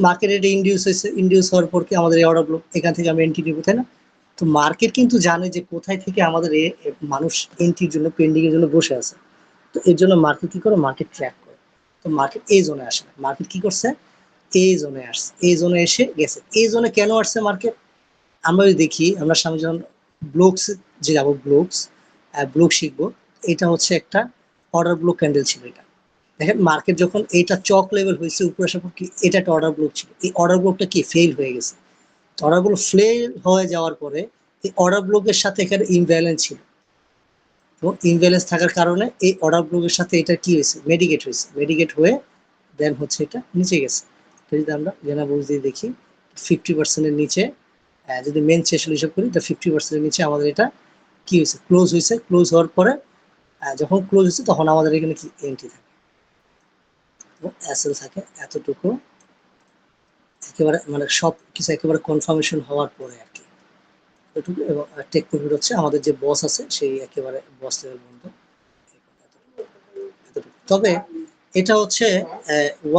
মার্কেটে এটা ইন্ডিউস হয়েছে, ইন্ডিউস হওয়ার পর কি আমাদের এই অর্ডার ব্লক, এখান থেকে আমি এন্ট্রি নিব, তাই না? তো মার্কেট কিন্তু জানে যে কোথায় থেকে আমাদের মানুষ এন্ট্রির জন্য পেন্ডিং এর জন্য বসে আছে। তো এর জন্য মার্কেট কি করে, মার্কেট ট্র্যাক করে। তো মার্কেট এই জোনে আসে না, মার্কেট কি করছে এই জোনে আসছে, এই জোনে এসে গেছে। এই জোনে কেন আসছে মার্কেট, আমরা যদি দেখি, আমরা সামনে যখন ব্লকস যে যাবো, ব্লক শিখবো, এটা হচ্ছে একটা অর্ডার ব্লক ক্যান্ডেল ছিল। এটা দেখেন মার্কেট যখন এইটা চক লেভেল হয়েছে উপরে আসার পর কি এটা একটা অর্ডার ব্লক ছিল, এই অর্ডার ব্লকটা কি ফেল হয়ে গেছে। অর্ডার ব্লক ফেল হয়ে যাওয়ার পরে এই অর্ডার ব্লকের সাথে এখানে ইমব্যালেন্স ছিল, এবং ইমব্যালেন্স থাকার কারণে এই অর্ডার ব্লকের সাথে এটা কি হয়েছে, মেডিকেট হয়েছে, মেডিকেট হয়ে দেন হচ্ছে এটা নিচে গেছে। যদি আমরা জেনা বুঝতে দেখি 50%-এর নিচে, যদি মেন সেশন হিসাব করি, এটা 50%-এর নিচে আমাদের এটা কি হয়েছে, ক্লোজ হয়েছে। ক্লোজ হওয়ার পরে যখন ক্লোজ হয়েছে তখন আমাদের এখানে কি এন্ট্রি থাকে এবং এসএল থাকে এতটুকু, একেবারে মানে সব কিছু একেবারে কনফার্মেশন হওয়ার পরে আর কি এতটুকু। এবং টেক প্রফিট হচ্ছে আমাদের যে বস আছে সেই একেবারে বস লেভেল পর্যন্ত এতটুকু। তবে এটা হচ্ছে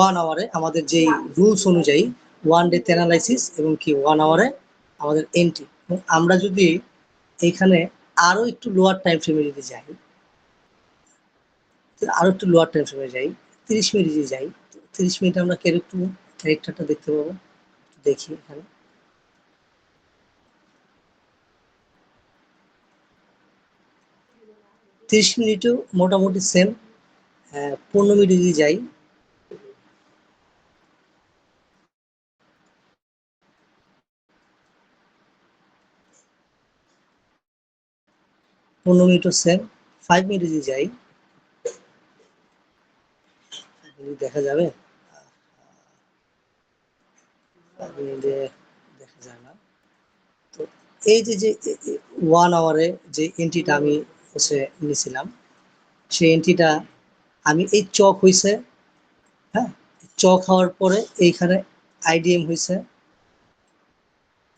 1 আওয়ারে আমাদের যেই রুলস অনুযায়ী 1 ডে অ্যানালাইসিস এবং কি 1 আওয়ারে আমাদের এন্ট্রি। এবং আমরা যদি এইখানে আরো একটু লোয়ার টাইম ফ্রেমে যদি যাই, আরো একটু লোয়ার টাইম ফ্রেমে যাই, 30 মিনিট যদি যাই, 30 মিনিট আমরা একটু ক্যারেক্টারটা দেখতে পাবো। দেখি এখানে 30 মিনিটেও মোটামুটি সেম। 15 মিনিট যদি যাই, 15 মিনিটও সেম। 5 মিনিট যদি যাই, দেখা যাবে, দেখা যায় না। তো এই যে যে 1 আওয়ারে যে এন্ট্রিটা আমি হচ্ছে নিয়েছিলাম, সেই এন্ট্রিটা আমি এই চক হয়েছে, হ্যাঁ, চক হওয়ার পরে এইখানে আইডিএম হয়েছে,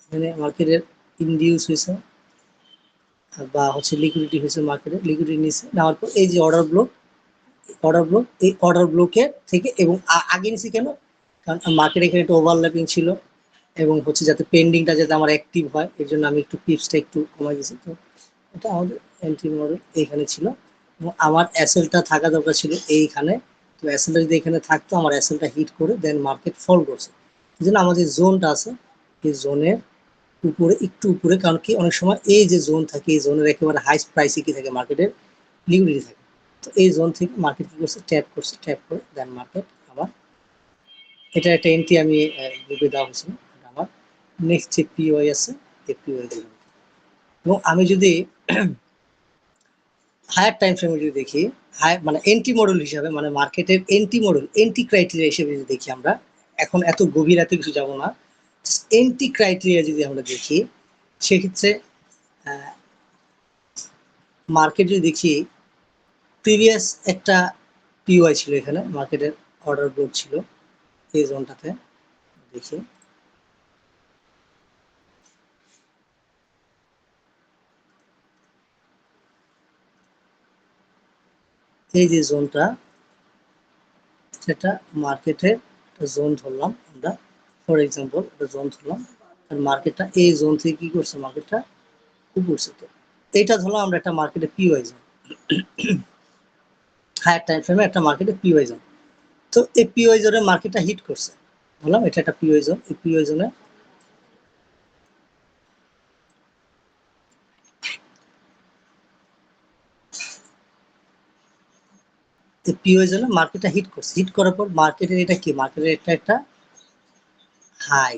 এখানে মার্কেটের ইন্ডিউস হয়েছে বা হচ্ছে লিকুইডিটি হয়েছে, মার্কেটে লিকুইডিটি নিচ্ছে, নেওয়ার পর এই যে অর্ডার ব্লক, অর্ডার ব্লক, এই অর্ডার ব্লকের থেকে এবং আগে নিছি কেন, কারণ মার্কেট এখানে একটা ওভারল্যাপিং ছিল এবং হচ্ছে যাতে পেন্ডিংটা যাতে আমার অ্যাক্টিভ হয়, এর জন্য আমি একটু পিপসটা একটু কমাই দিয়েছি। তো এটা আমাদের এন্ট্রি মডেল এইখানে ছিল এবং আমার এসএলটা থাকা দরকার ছিল এইখানে। তো এসএলটা যদি এখানে থাকতো, আমার এসএলটা হিট করে দেন মার্কেট ফল করছে। এই জন্য আমাদের জোনটা আছে, এই জোনের উপরে একটু উপরে, কারণ কি অনেক সময় এই যে জোন থাকে, এই জোনের একেবারে হাই প্রাইসে কি থাকে, মার্কেটের লিকুইডিটি থাকে। তো এই জোন থেকে মার্কেট কি করছে, ট্যাপ করে দেন মার্কেট আবার, এটা একটা এন্ট্রি আমি গ্রুপে দেওয়া হয়েছিল। আমার নেক্সট যে পিওয়াই আছে, এই পিওয়াই দিলাম। এবং আমি যদি হায়ার টাইম ফ্রেমে যদি দেখি, মানে এন্ট্রি মডেল হিসাবে, মানে মার্কেটের এন্ট্রি মডেল, এন্ট্রি ক্রাইটেরিয়া হিসেবে যদি দেখি আমরা, এখন এত গভীর এত কিছু যাবো না, এন্ট্রি ক্রাইটেরিয়া যদি আমরা দেখি, সেক্ষেত্রে মার্কেট যদি দেখি, প্রিভিয়াস একটা পিওয়াই ছিল এখানে, মার্কেটের অর্ডার ব্লক ছিল এই জোনটাতে। দেখি এই যে জোনটা, সেটা মার্কেটের জোন ধরলাম আমরা, ফর এক্সাম্পল একটা জোন ধরলাম, আর মার্কেটটা এই জোন থেকে কি করছে, মার্কেটটা উপরছে। তো এইটা ধরলাম আমরা একটা মার্কেটে পিওয়াই জোন, হায়ার টাইম ফ্রেমে একটা মার্কেটে পিওয়াই জোন। তো এই পিওয়াই জোনে মার্কেটটা হিট করছে, বললাম এটা একটা পিওয়াই জোন। এই পিওয়াই জোনে পিওয়াই জোনে মার্কেটটা হিট করছে, হিট করার পর মার্কেটের এটা কি, মার্কেটের এটা একটা হাই,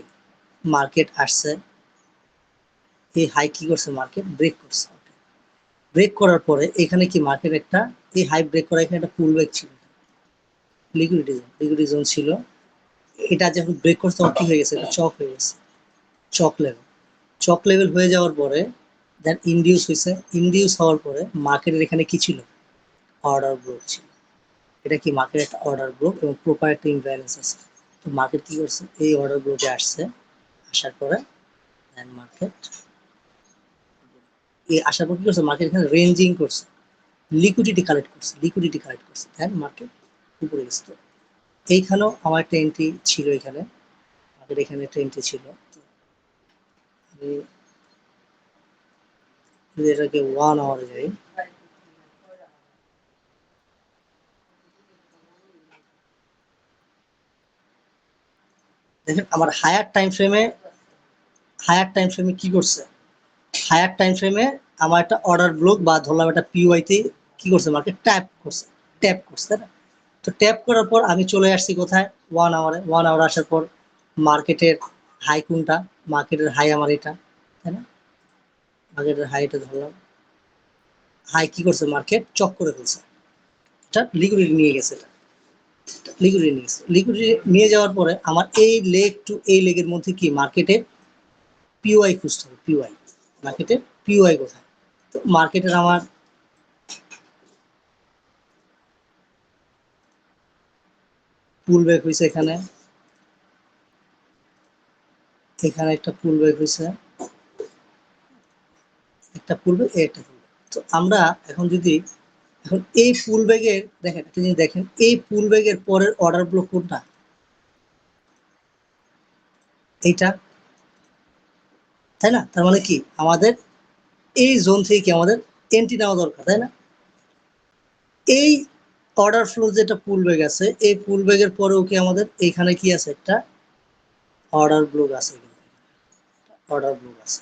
মার্কেট আসছে, এই হাই কি করছে, মার্কেট ব্রেক করছে। ব্রেক করার পরে এখানে কি মার্কেট একটা, এই হাই ব্রেক করা এখানে একটা পুল ব্যাক ছিল, লিকুইডিটি জোন ছিল। এটা যখন ব্রেক করছে তখন কি হয়ে গেছে, এটা চক হয়ে গেছে, চক লেভেল। চক লেভেল হয়ে যাওয়ার পরে দেন ইনডিউস হয়েছে, ইনডিউস হওয়ার পরে মার্কেটের এখানে কি ছিল, অর্ডার ব্লক ছিল। এটা কি মার্কেট একটা অর্ডার ব্লক এবং প্রপার একটা ইমব্যালেন্স আছে। তো মার্কেট কি করছে, এই অর্ডার ব্লকে আসছে, আসার পরে দেন মার্কেট এই আসার পর কি করছে, মার্কেট এখানে রেঞ্জিং করছে, লিকুইডিটি কালেক্ট করছে, দেন মার্কেট উপরে গেছে। তো এইখানেও আমার একটা এন্ট্রি ছিল, এখানে আমাদের এখানে একটা এন্ট্রি ছিল। আমি যদি এটাকে 1 আওয়ারে যাই, দেখেন আমার হায়ার টাইম ফ্রেমে কি করছে, হায়ার টাইম ফ্রেমে আমার একটা অর্ডার ব্লক বা ধরলাম একটা পিওয়াইতে কি করছে, মার্কেট ট্যাপ করছে, তাই না? তো ট্যাপ করার পর আমি চলে আসছি কোথায়, 1 আওয়ার আসার পর মার্কেটের হাই কোনটা, মার্কেটের হাই আমার এটা, তাই না? মার্কেটের হাই এটা ধরলাম, হাই কি করছে, মার্কেট চক করে ফেলছে, এটা লিকুইডিটি নিয়ে গেছে, লিকুইডিটি নিয়ে যাওয়ার পরে আমার এই লেগ টু এই লেগের মধ্যে কি মার্কেটে পিওআই খুঁজতে হবে, মার্কেটে পিওআই কোথায়। তো মার্কেটের আমার পুল ব্যাক হয়েছে, এখানে একটা পুল ব্যাক হয়েছে, একটা পুল ব্যাক, একটা পুল ব্যাক। তো আমরা এখন এই পুল ব্যাগের দেখেন একটা জিনিস, দেখেন এই পুল ব্যাগের পরের অর্ডার ব্লক কোনটা, এইটা, তাই না? তার মানে কি আমাদের এই জোন থেকে কি আমাদের এন্ট্রি নেওয়া দরকার, তাই না? এই অর্ডার ফ্লো যেটা পুল ব্যাগ আছে, এই পুল ব্যাগের পরেও কি আমাদের এইখানে কি আছে, একটা অর্ডার ব্লক আছে, অর্ডার ব্লক আছে,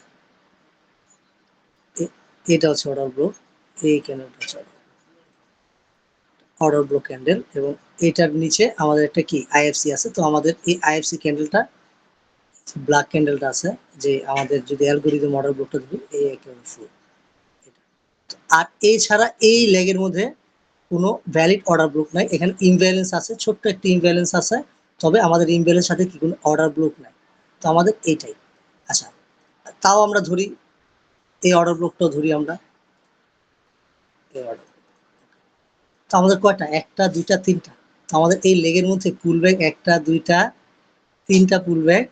এটা হচ্ছে অর্ডার ব্লক, এই ক্যান্ডেলটা হচ্ছে অর্ডার ব্লক ক্যান্ডেল, এবং এটার নিচে আমাদের একটা কি আইএফসি আছে। তো আমাদের এই আইএফসি ক্যান্ডেলটা, ব্ল্যাক ক্যান্ডেলটা আছে, যে আমাদের যদি অ্যালগরিদম অর্ডার ব্লকটা ধরি এই একেবারে ফুল। আর এছাড়া এই লেগের মধ্যে কোনো ভ্যালিড অর্ডার ব্লক নাই, এখানে ইমব্যালেন্স আছে, ছোট্ট একটা ইমব্যালেন্স আছে, তবে আমাদের ইমব্যালেন্স সাথে কি কোনো অর্ডার ব্লক নাই। তো আমাদের এইটাই, আচ্ছা তাও আমরা ধরি, এই অর্ডার ব্লকটাও ধরি আমরা, এই অর্ডার, তো আমাদের কয়টা, একটা দুইটা তিনটা। তো আমাদের এই লেগের মধ্যে পুল ব্যাক একটা দুইটা তিনটা পুল ব্যাক,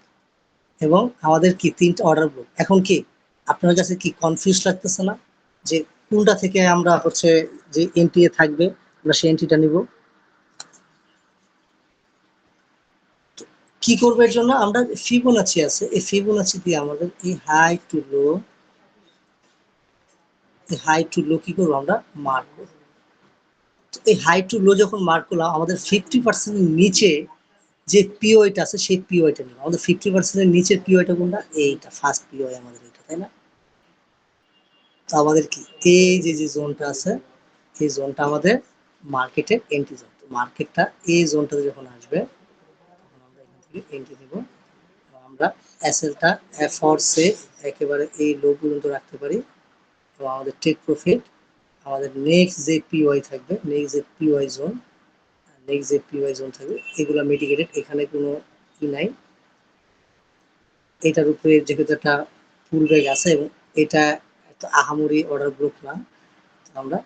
এবং আমাদের কি তিনটা অর্ডার ব্লক। এখন কি আপনার কাছে কি কনফিউজ লাগতেছে না, যে কোনটা থেকে আমরা হচ্ছে যে এন্ট্রি থাকবে আমরা সেই এন্ট্রিটা নিব। কি করবো এর জন্য, আমরা ফিবোনাচি আছে, এই ফিবোনাচি দিয়ে আমাদের এই হাই টু লো কি করবো, আমরা মার্ক করবো। এই হাই টু লো যখন মার্ক করলাম, আমাদের 50% নিচে যে পিওইটা আছে সেই পিওইটা নেব। আমাদের 50% নিচের পিওইটা কোনটা, এইটা ফার্স্ট পিওই আমাদের এইটা, তাই না? তো আমাদের কি এই যে জোনটা আছে, এই জোনটা আমাদের মার্কেটের এন্ট্রি জোন। তো মার্কেটটা এই জোনটাতে যখন আসবে তখন আমরা এখান থেকে এন্ট্রি নেব, আমরা এসএলটা ফর সেফ একেবারে এই লো পর্যন্ত রাখতে পারি। তো আমাদের টেক প্রফিট, আমাদের নেক্সট যে পিওয়াই থাকবে, নেক্সট যে পিওয়াই জোন থাকবে, এগুলো মিটিগেটেড, এখানে কোনো কি নাই। এটার উপরে যেহেতু একটা পুল ব্যাগ আছে এবং এটা একটা আহামরি অর্ডার ব্লক না, আমরা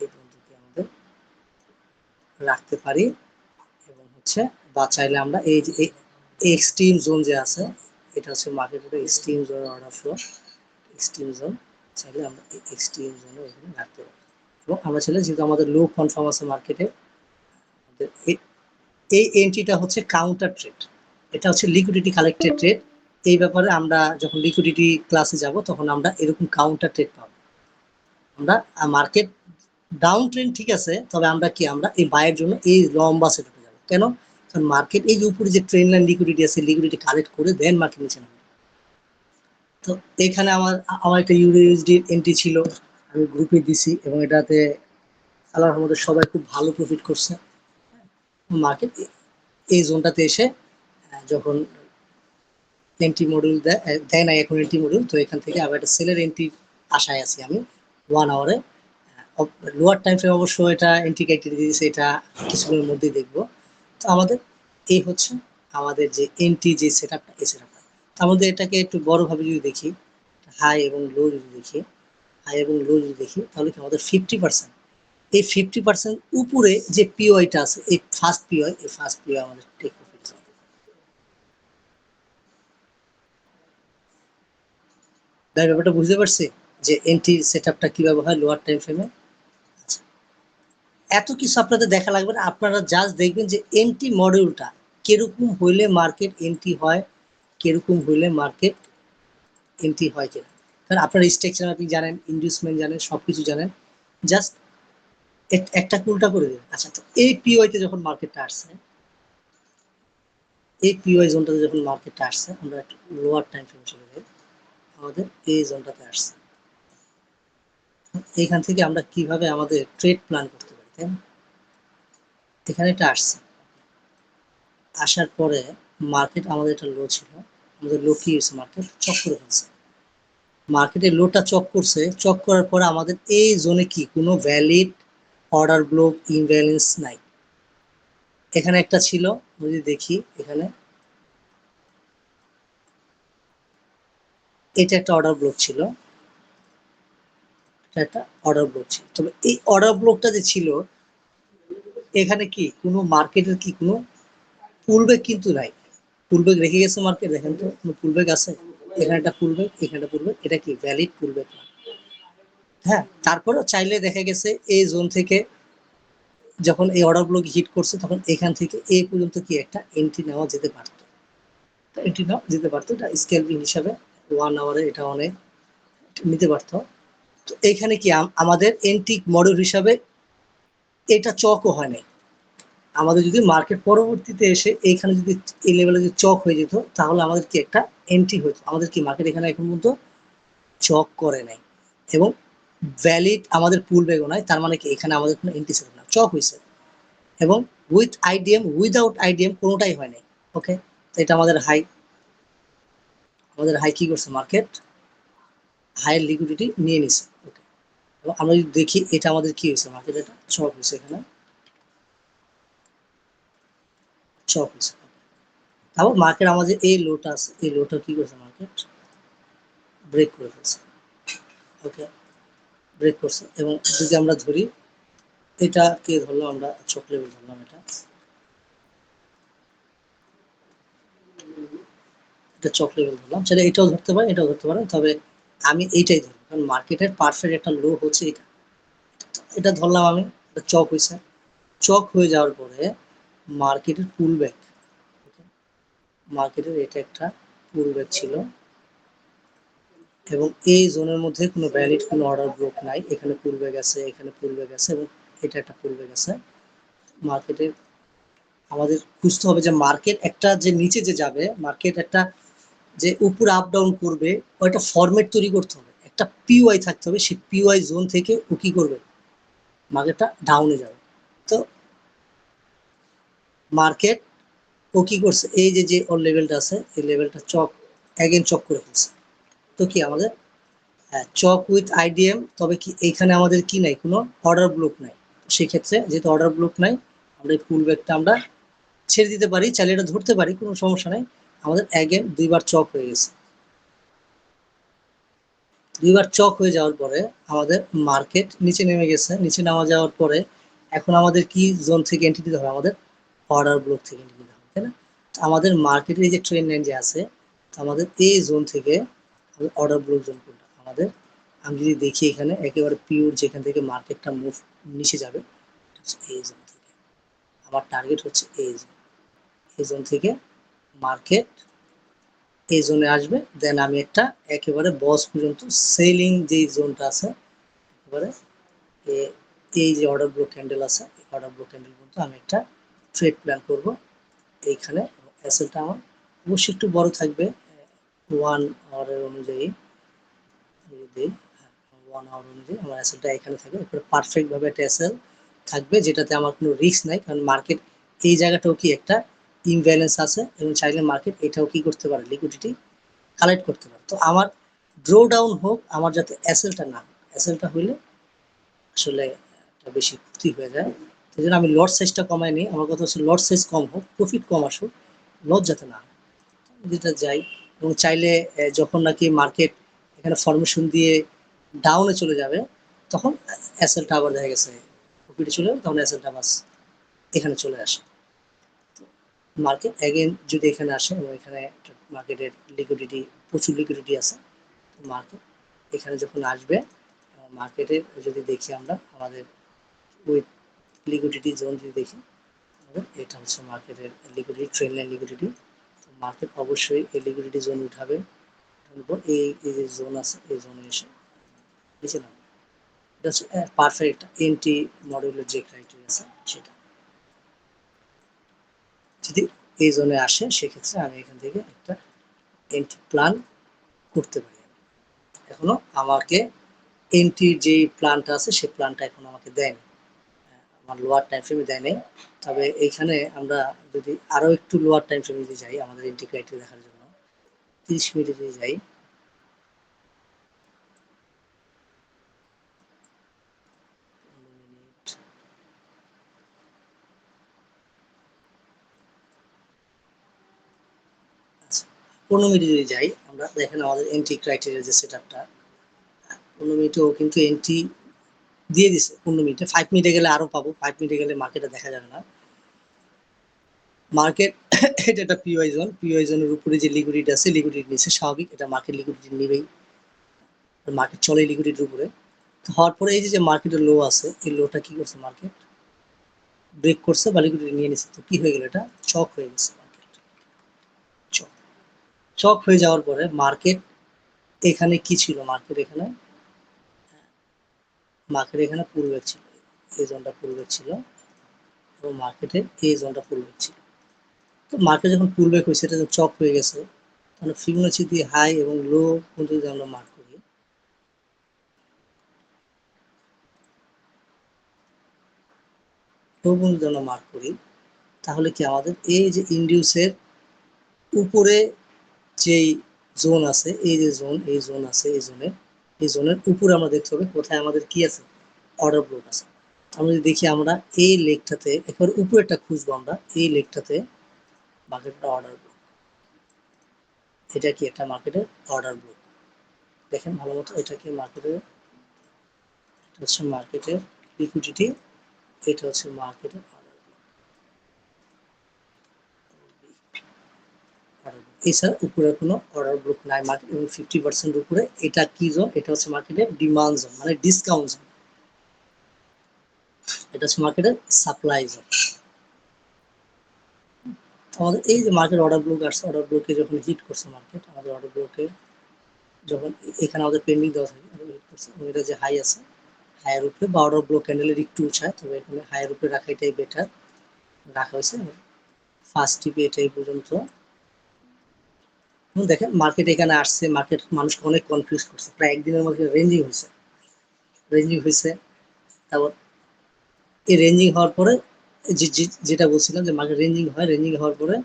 এই পর্যন্ত আমাদের রাখতে পারি। এবং হচ্ছে বা চাইলে আমরা এই যে এক্সট্রিম জোন যে আছে, এটা হচ্ছে মার্কেটের extreme zone order flow, extreme zone, চাইলে আমরা এই এক্সট্রিম জোনে এখানে রাখতে পারি। এবং আমরা ছেলে যেহেতু আমাদের লো কনফার্ম আছে মার্কেটে, এই এন্ট্রিটা হচ্ছে কাউন্টার ট্রেড, এটা হচ্ছে লিকুইডিটি কালেক্টেড ট্রেড। এই ব্যাপারে আমরা যখন লিকুইডিটি ক্লাসে যাব তখন আমরা এরকম কাউন্টার ট্রেড পাবো। আমরা মার্কেট ডাউন ট্রেন্ড ঠিক আছে, তবে আমরা এই বায়ের জন্য এই লম্বা সেটআপে যাব। কেন? কারণ মার্কেট এই যে উপরে যে ট্রেন্ড লাইন লিকুইডিটি আছে, লিকুইডিটি কালেক্ট করে দেন মার্কেট নিচে নামে। তো এখানে আমার একটা ইউএসডি এন্ট্রি ছিল, আমি গ্রুপে দিছি এবং এটাতে আল্লাহর রহমতে সবাই খুব ভালো প্রফিট করছে। মার্কেট এই জোনটাতে এসে যখন এন্ট্রি মডিউল দেয় না এখন এন্ট্রি মডিউল, তো এখান থেকে আবার একটা সেলের এন্ট্রি আশায় আছি আমি 1 আওয়ারে। লোয়ার টাইম ফ্রেম অবশ্য এটা এন্ট্রি ক্রাইটেরিয়া দিয়েছে, এটা কিছুক্ষণের মধ্যেই দেখবো। তো আমাদের এই হচ্ছে আমাদের যে এন্ট্রি যে সেটআপটা, এই সেটআপটা আমাদের এটাকে একটু বড়ভাবে যদি দেখি, হাই এবং লো যদি দেখি, তাহলে কি আমাদের 50%, এই 50% উপরে যে পিওআইটা আছে, এই ফার্স্ট পিওআই আমাদের টেক প্রফিট। ব্যাপারটা বুঝতে পারছি যে এন্ট্রি সেটআপটা কিভাবে হয় লোয়ার টাইম ফ্রেমে। আচ্ছা, এত কিছু আপনাদের দেখা লাগবে না, আপনারা জাস্ট দেখবেন যে এন্ট্রি মডিউলটা কিরকম হইলে মার্কেট এন্ট্রি হয়, কিরকম হইলে মার্কেট এন্ট্রি হয় কিনা। কারণ আপনার স্ট্রাকচার আপনি জানেন, ইনডিউসমেন্ট জানেন, সবকিছু জানেন, জাস্ট একটা উল্টা করে দেবেন। আচ্ছা, তো এই পিওআইতে যখন মার্কেটটা আসছে, এই পিওআই জোনটাতে যখন মার্কেটটা আসছে, আমরা একটু লোয়ার টাইম ফ্রেম চলে যাই, আমাদের এই জোনটাতে আসছে। এখান থেকে আমরা কিভাবে আমাদের ট্রেড প্ল্যান করতে পারি, তাই না? এখানে এটা আসছে, আসার পরে মার্কেট আমাদের একটা লো ছিল, আমাদের লো কি হয়েছে, মার্কেট চক করে ফেলছে। মার্কেটের লোটা চক করছে, চক করার পরে আমাদের এই জোনে কি কোনো ভ্যালিড অর্ডার ব্লক ইমব্যালেন্স নাই। এখানে একটা ছিল, যদি দেখি এখানে এটা একটা অর্ডার ব্লক ছিল, একটা অর্ডার ব্লক ছিল। তবে এই অর্ডার ব্লকটা যে ছিল, এখানে কি কোনো মার্কেটের কি কোনো পুলব্যাক কিন্তু নাই। পুলব্যাক রেখে গেছে মার্কেট, দেখেন তো কোনো পুলব্যাক আছে? এখানে একটা পুলব্যাক, এখানে একটা পুলব্যাক, এটা কি ভ্যালিড পুলব্যাক না। হ্যাঁ, তারপরেও চাইলে দেখা গেছে এই জোন থেকে যখন এই অর্ডার ব্লক হিট করছে, তখন এখান থেকে এই পর্যন্ত কি একটা এন্ট্রি নেওয়া যেতে পারতো, এন্ট্রি নেওয়া যেতে পারতো। এটা স্কেলিং হিসাবে 1 আওয়ারে এটা অনেক নিতে পারতো। তো এখানে কি আমাদের এন্ট্রি মডিউল হিসাবে এটা চকও হয় নাই। আমাদের যদি মার্কেট পরবর্তীতে এসে এইখানে যদি এই লেভেলে যদি চক হয়ে যেত, তাহলে আমাদের কি একটা এন্ট্রি হতো। আমাদের কি মার্কেট এখানে এখন পর্যন্ত চক করে নাই এবং ভ্যালিড আমাদের পুল ব্যাগও নাই, তার মানে কি এখানে আমাদের কোনো এন্ট্রি ছিল না, চক হয়েছে। এবং উইথ আইডিএম উইদাউট আইডিএম কোনোটাই হয় নাই। ওকে, তো এটা আমাদের হাই, আমাদের হাই কি করছে মার্কেট, হাইয়ের লিকুইডিটি নিয়ে নিছে। ওকে, এবং আমরা যদি দেখি এটা আমাদের কি হয়েছে, মার্কেট এটা চক হয়েছে, এখানে চক হয়েছে। তারপর মার্কেট আমাদের এই লোটা আছে, এই লোটা কি করছে মার্কেট ব্রেক করে ফেলছে। ওকে, ব্রেক করছে। এবং যদি আমরা ধরি এটা কে ধরলাম, আমরা চক লেভেল ধরলাম, এটা চক লেভেল ধরলাম, সেটা এটাও ধরতে পারেন, এটাও ধরতে পারেন, তবে আমি এইটাই ধরবো কারণ মার্কেটের পারফেক্ট একটা লো হচ্ছে এটা। এটা ধরলাম আমি, এটা চক হয়েছে। চক হয়ে যাওয়ার পরে মার্কেটের পুল ব্যাক, মার্কেটের এটা একটা পুল ব্যাক ছিল এবং এই জোনের মধ্যে কোনো ভ্যালিড কোনো অর্ডার ব্লক নাই। এখানে পুল ব্যাক আছে, এখানে পুল ব্যাক আছে এবং এটা একটা পুল ব্যাক আছে। মার্কেটের আমাদের বুঝতে হবে যে মার্কেট একটা যে নিচে যে যাবে, মার্কেট একটা যে উপর আপ ডাউন করবে, ওইটা ফরম্যাট তৈরি করতে হবে, একটা পিওয়াই থাকতে হবে। সেই পিওয়াই জোন থেকে ও কি করবে, মার্কেটটা ডাউনে যাবে। তো মার্কেট ও কি করছে, এই যে যে ওর লেভেলটা আছে, এই লেভেলটা চক অ্যাগেন চক করে ফেলছে। তো কি আমাদের চক উইথ আইডিএম, তবে কি এইখানে আমাদের কি নাই, কোনো অর্ডার ব্লক নাই। সেক্ষেত্রে যেহেতু অর্ডার ব্লক নাই, আমরা এই পুল ব্যাকটা আমরা ছেড়ে দিতে পারি, চাইলে এটা ধরতে পারি, কোনো সমস্যা নাই। আমাদের অ্যাগেন দুইবার চক হয়ে গেছে। দুইবার চক হয়ে যাওয়ার পরে আমাদের মার্কেট নিচে নেমে গেছে। নিচে নামা যাওয়ার পরে এখন আমাদের কি জোন থেকে এন্ট্রি দিতে হবে, আমাদের অর্ডার ব্লক থেকে এন্ট্রি দিতে হবে, তাই না? আমাদের মার্কেটের এই যে ট্রেন্ড লাইন যে আছে, আমাদের এই জোন থেকে অর্ডার ব্লক জোন কোনটা, আমাদের আমি যদি দেখি এখানে একেবারে পিওর যেখান থেকে মার্কেটটা মুভ নিচে যাবে এই জোন থেকে আমার টার্গেট হচ্ছে এই জোন থেকে মার্কেট এই জোনে আসবে, দেন আমি একটা একেবারে বস পর্যন্ত সেলিং যে জোনটা আছে একেবারে এই যে অর্ডার ব্লক ক্যান্ডেল আছে অর্ডার ব্লক ক্যান্ডেল পর্যন্ত আমি একটা ট্রেড প্ল্যান করব এইখানে। অ্যাসেটটা আমার অবশ্যই একটু বড় থাকবে 1 আওয়ারের অনুযায়ী, যদি 1 আওয়ার অনুযায়ী আমার অ্যাসেটটা এখানে থাকবে, এরপরে পারফেক্ট ভাবে একটা অ্যাসেল থাকবে যেটাতে আমার কোনো রিস্ক নাই, কারণ মার্কেট এই জায়গাটাও কি একটা ইমব্যালেন্স আছে এবং চাইলে মার্কেট এটাও কি করতে পারে লিকুইডিটি কালেক্ট করতে পারে। তো আমার ড্র ডাউন হোক, আমার যাতে অ্যাসেলটা না, অ্যাসেলটা হইলে আসলে একটা বেশি ক্ষতি হয়ে যায়। সেই জন্য আমি লট সাইজটা কমাই নিই। আমার কথা হচ্ছে লট সাইজ কম হোক, প্রফিট কম আসুক, লস যাতে না হয়, যেটা যাই। এবং চাইলে যখন নাকি মার্কেট এখানে ফরমেশন দিয়ে ডাউনে চলে যাবে তখন অ্যাসেলটা আবার দেখা গেছে প্রফিটে চলে যাবে, তখন অ্যাসেলটা বাস এখানে চলে আসে। মার্কেট অ্যাগেন যদি এখানে আসে এবং এখানে মার্কেটের লিকুইডিটি প্রচুর লিকুইডিটি আছে, মার্কেট এখানে যখন আসবে মার্কেটের যদি দেখি আমরা আমাদের উইথ লিকুইডিটি জোন যদি দেখি, এটা হচ্ছে মার্কেটের liquidity trend line liquidity. Market অবশ্যই এই লিকুইডিটি জোন উঠাবে, এই যে জোন আছে এই জোনে এসে নিচে নামবে। এটা হচ্ছে পারফেক্ট এন্ট্রি মডেলের যে ক্রাইটেরিয়া আছে সেটা। যদি এই জোনে আসে সেক্ষেত্রে আমি এখান থেকে একটা এন্ট্রি প্ল্যান করতে পারি। এখনো আমাকে এন্ট্রির যে প্ল্যানটা আছে সেই প্ল্যানটা এখন আমাকে দেয়নি, আমার লোয়ার টাইম ফ্রেমে দেয় নাই। তবে এইখানে আমরা যদি আরো একটু লোয়ার টাইম ফ্রেমে যদি যাই আমাদের এন্ট্রি ক্রাইটেরিয়া দেখার জন্য 30 মিনিটে যদি যাই, আচ্ছা 15 মিনিটে যদি যাই আমরা দেখেন আমাদের এন্ট্রি ক্রাইটেরিয়া যে সেটআপটা 15 মিনিটেও কিন্তু এন্ট্রি দিয়ে দিছে। 15 মিনিটে 5 মিনিটে গেলে আরো পাবো, 5 মিনিটে গেলে মার্কেটে দেখা যাবে না। মার্কেট এটা একটা পিওয়াই জোন, পিওয়াই জোনের উপরে যে লিকুইডিটি আছে লিকুইডিটি নিচে স্বাভাবিক, এটা মার্কেট লিকুইডিটি নেবেই, মার্কেট চলে লিকুইডিটির উপরে। হওয়ার পরে এই যে মার্কেটের লো আছে এই লোটা কি করছে মার্কেট ব্রেক করছে বা লিকুইডিটি নিয়ে নিছে। তো কি হয়ে গেল, এটা চক হয়ে গেছে মার্কেট। চক হয়ে যাওয়ার পরে মার্কেট এখানে কি ছিল, মার্কেট এখানে পুলব্যাক ছিল, এই জোনটা পুলব্যাক ছিল এবং মার্কেটের এই জোনটা পুলব্যাক ছিল। তো মার্কেট যখন পুলব্যাক হয়েছে এটা চক হয়ে গেছে, তাহলে ফিবোনাচি দিয়ে হাই এবং লো পর্যন্ত যদি আমরা মার্ক করি, লো পর্যন্ত যদি আমরা মার্ক করি তাহলে কি আমাদের এই যে ইন্ডিউসের উপরে যেই জোন আছে এই যে জোন এই জোন আছে এই জোনের উপরে আমরা দেখতে হবে কোথায় আমাদের কি আছে অর্ডার ব্লক আছে। আমরা যদি দেখি আমরা এই লেগটাতে একবার উপরেরটা খুঁজবো, আমরা এই লেগটাতে মার্কেটটা অর্ডার ব্লক, এটা কি একটা মার্কেটের অর্ডার ব্লক। দেখেন ভালো মতো এটা কি মার্কেটের, এটা হচ্ছে মার্কেটের লিকুইডিটি, এটা হচ্ছে মার্কেটের অর্ডার ব্লক। এছাড়া উপরে কোনো অর্ডার ব্লক নাই মার্কেট এবং 50% উপরে এটা কি জোন, এটা হচ্ছে মার্কেটের ডিমান্ড জোন মানে ডিসকাউন্ট জোন, এটা হচ্ছে মার্কেটের সাপ্লাই জোন। আমাদের এই যে মার্কেট অর্ডার ব্লক আসছে, অর্ডার ব্লকে যখন হিট করছে মার্কেট, আমাদের অর্ডার ব্লকে যখন এখানে আমাদের পেন্ডিং দেওয়া থাকে হিট করছে এবং এটা যে হাই আছে হাইয়ের উপরে বা অর্ডার ব্লক ক্যান্ডেলের একটু উঁচায়, তবে এখানে হাইয়ের উপরে রাখা এটাই বেটার রাখা হয়েছে। ফার্স্ট টিপে এটাই পর্যন্ত দেখেন মার্কেট এখানে আসছে, মার্কেট মানুষকে অনেক কনফিউজ করছে, প্রায় একদিনের মধ্যে রেঞ্জিং হয়েছে। তারপর এই রেঞ্জিং হওয়ার পরে যেটা বলছিলাম যে মার্কেট রেঞ্জিং হওয়ার পরে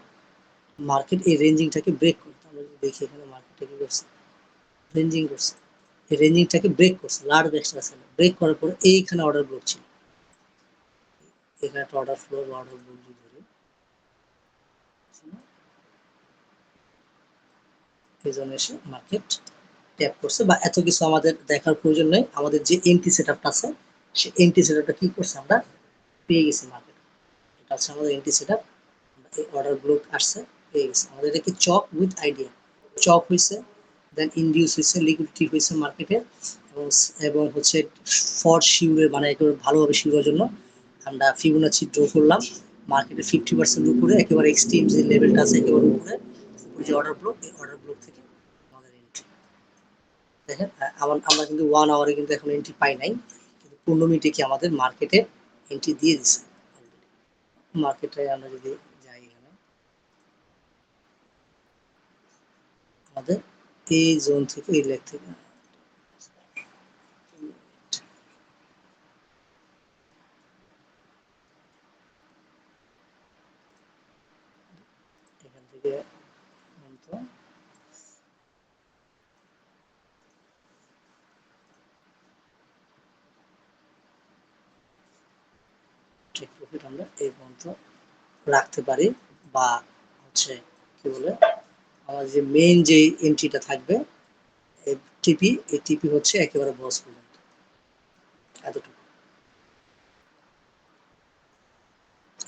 মার্কেট এই রেঞ্জিংটাকে ব্রেক করতে, আমরা যদি দেখি এখানে মার্কেটটা কি করছে রেঞ্জিং করছে, এই রেঞ্জিংটাকে ব্রেক করছে লার্জ এক্সট্রা সেল ব্রেক করার পরে এইখানে অর্ডার ব্লক ছিল, এখানে একটা অর্ডার ফ্লো বা অর্ডার ব্লক যদি ধরি এই জন্য এসে মার্কেট ট্যাপ করছে বা এত কিছু আমাদের দেখার প্রয়োজন নেই। আমাদের যে এন্ট্রি সেটআপটা আছে সেই এন্ট্রি সেটআপটা কি করছে আমরা পেয়ে গেছি মার্কেট, এটা হচ্ছে আমাদের এন্ট্রি সেটআপ। এই অর্ডার ব্লক আসছে পেয়ে গেছে আমাদের, এটা কি চক উইথ আইডিয়া, চক হয়েছে দেন ইনডিউস হয়েছে, লিকুইডিটি হয়েছে মার্কেটে, এবং হচ্ছে ফর শিওরের মানে একেবারে ভালোভাবে শিওরের জন্য আমরা ফিবোনাচি ড্র করলাম মার্কেটে 50% উপরে, একেবারে এক্সট্রিম যে লেভেলটা আছে একেবারে উপরে যে অর্ডার ব্লক, এই অর্ডার ব্লক থেকে আমাদের এন্ট্রি দেখেন। আমরা কিন্তু 1 আওয়ারে কিন্তু এখন এন্ট্রি পাই নাই, কিন্তু 15 মিনিটে কি আমাদের মার্কেটে এন্ট্রি দিয়ে দিচ্ছে। মার্কেটে আমরা যদি যাই, এখানে আমাদের এই জোন থেকে, এই লেগ থেকে এখান থেকে টেক প্রফিট আমরা এই পর্যন্ত রাখতে পারি, বা হচ্ছে কি বলে আমার যে মেইন যে এন্ট্রিটা থাকবে টিপি, এই টিপি হচ্ছে একেবারে বস পর্যন্ত এতটুকু।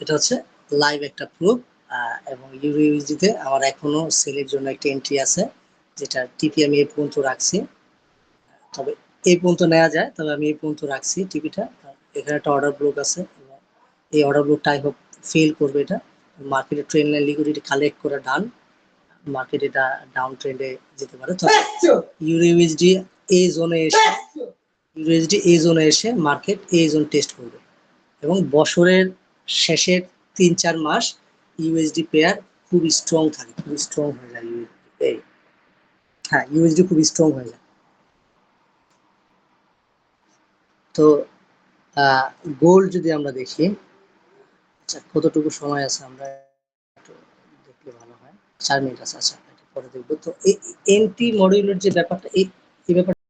এটা হচ্ছে লাইভ একটা প্রুফ। এবং ইউএসডিতে আমার এখনো সেলের জন্য একটা এন্ট্রি আছে, যেটা টিপি আমি এই পর্যন্ত রাখছি। তবে এই পর্যন্ত নেওয়া যায়, তবে আমি এই পর্যন্ত রাখছি টিপিটা। এখানে একটা অর্ডার ব্লক আছে, এবং এই অর্ডার ব্লকটা আই হোপ ফেল করবে। এটা মার্কেটে ট্রেন্ড লাইন লিকুইডিটি কালেক্ট করে ডান, মার্কেট এটা ডাউন ট্রেন্ডে যেতে পারে। তবে ইউএসডি এই জোনে এসে, মার্কেট এই জোন টেস্ট করবে, এবং বছরের শেষের 3-4 মাস ইউএসডি পেয়ার খুব স্ট্রং থাকে, খুব স্ট্রং হয়ে যায় ইউএসডি। হ্যাঁ, ইউএসডি খুব স্ট্রং হয়ে যায়। তো গোল্ড যদি আমরা দেখি, আচ্ছা কতটুকু সময় আছে আমরা একটু দেখলে ভালো হয়। 4 মিনিট আছে, আচ্ছা এটা পরে দেখবো। তো এই এনটি মডিউলের যে ব্যাপারটা, এই ব্যাপারটা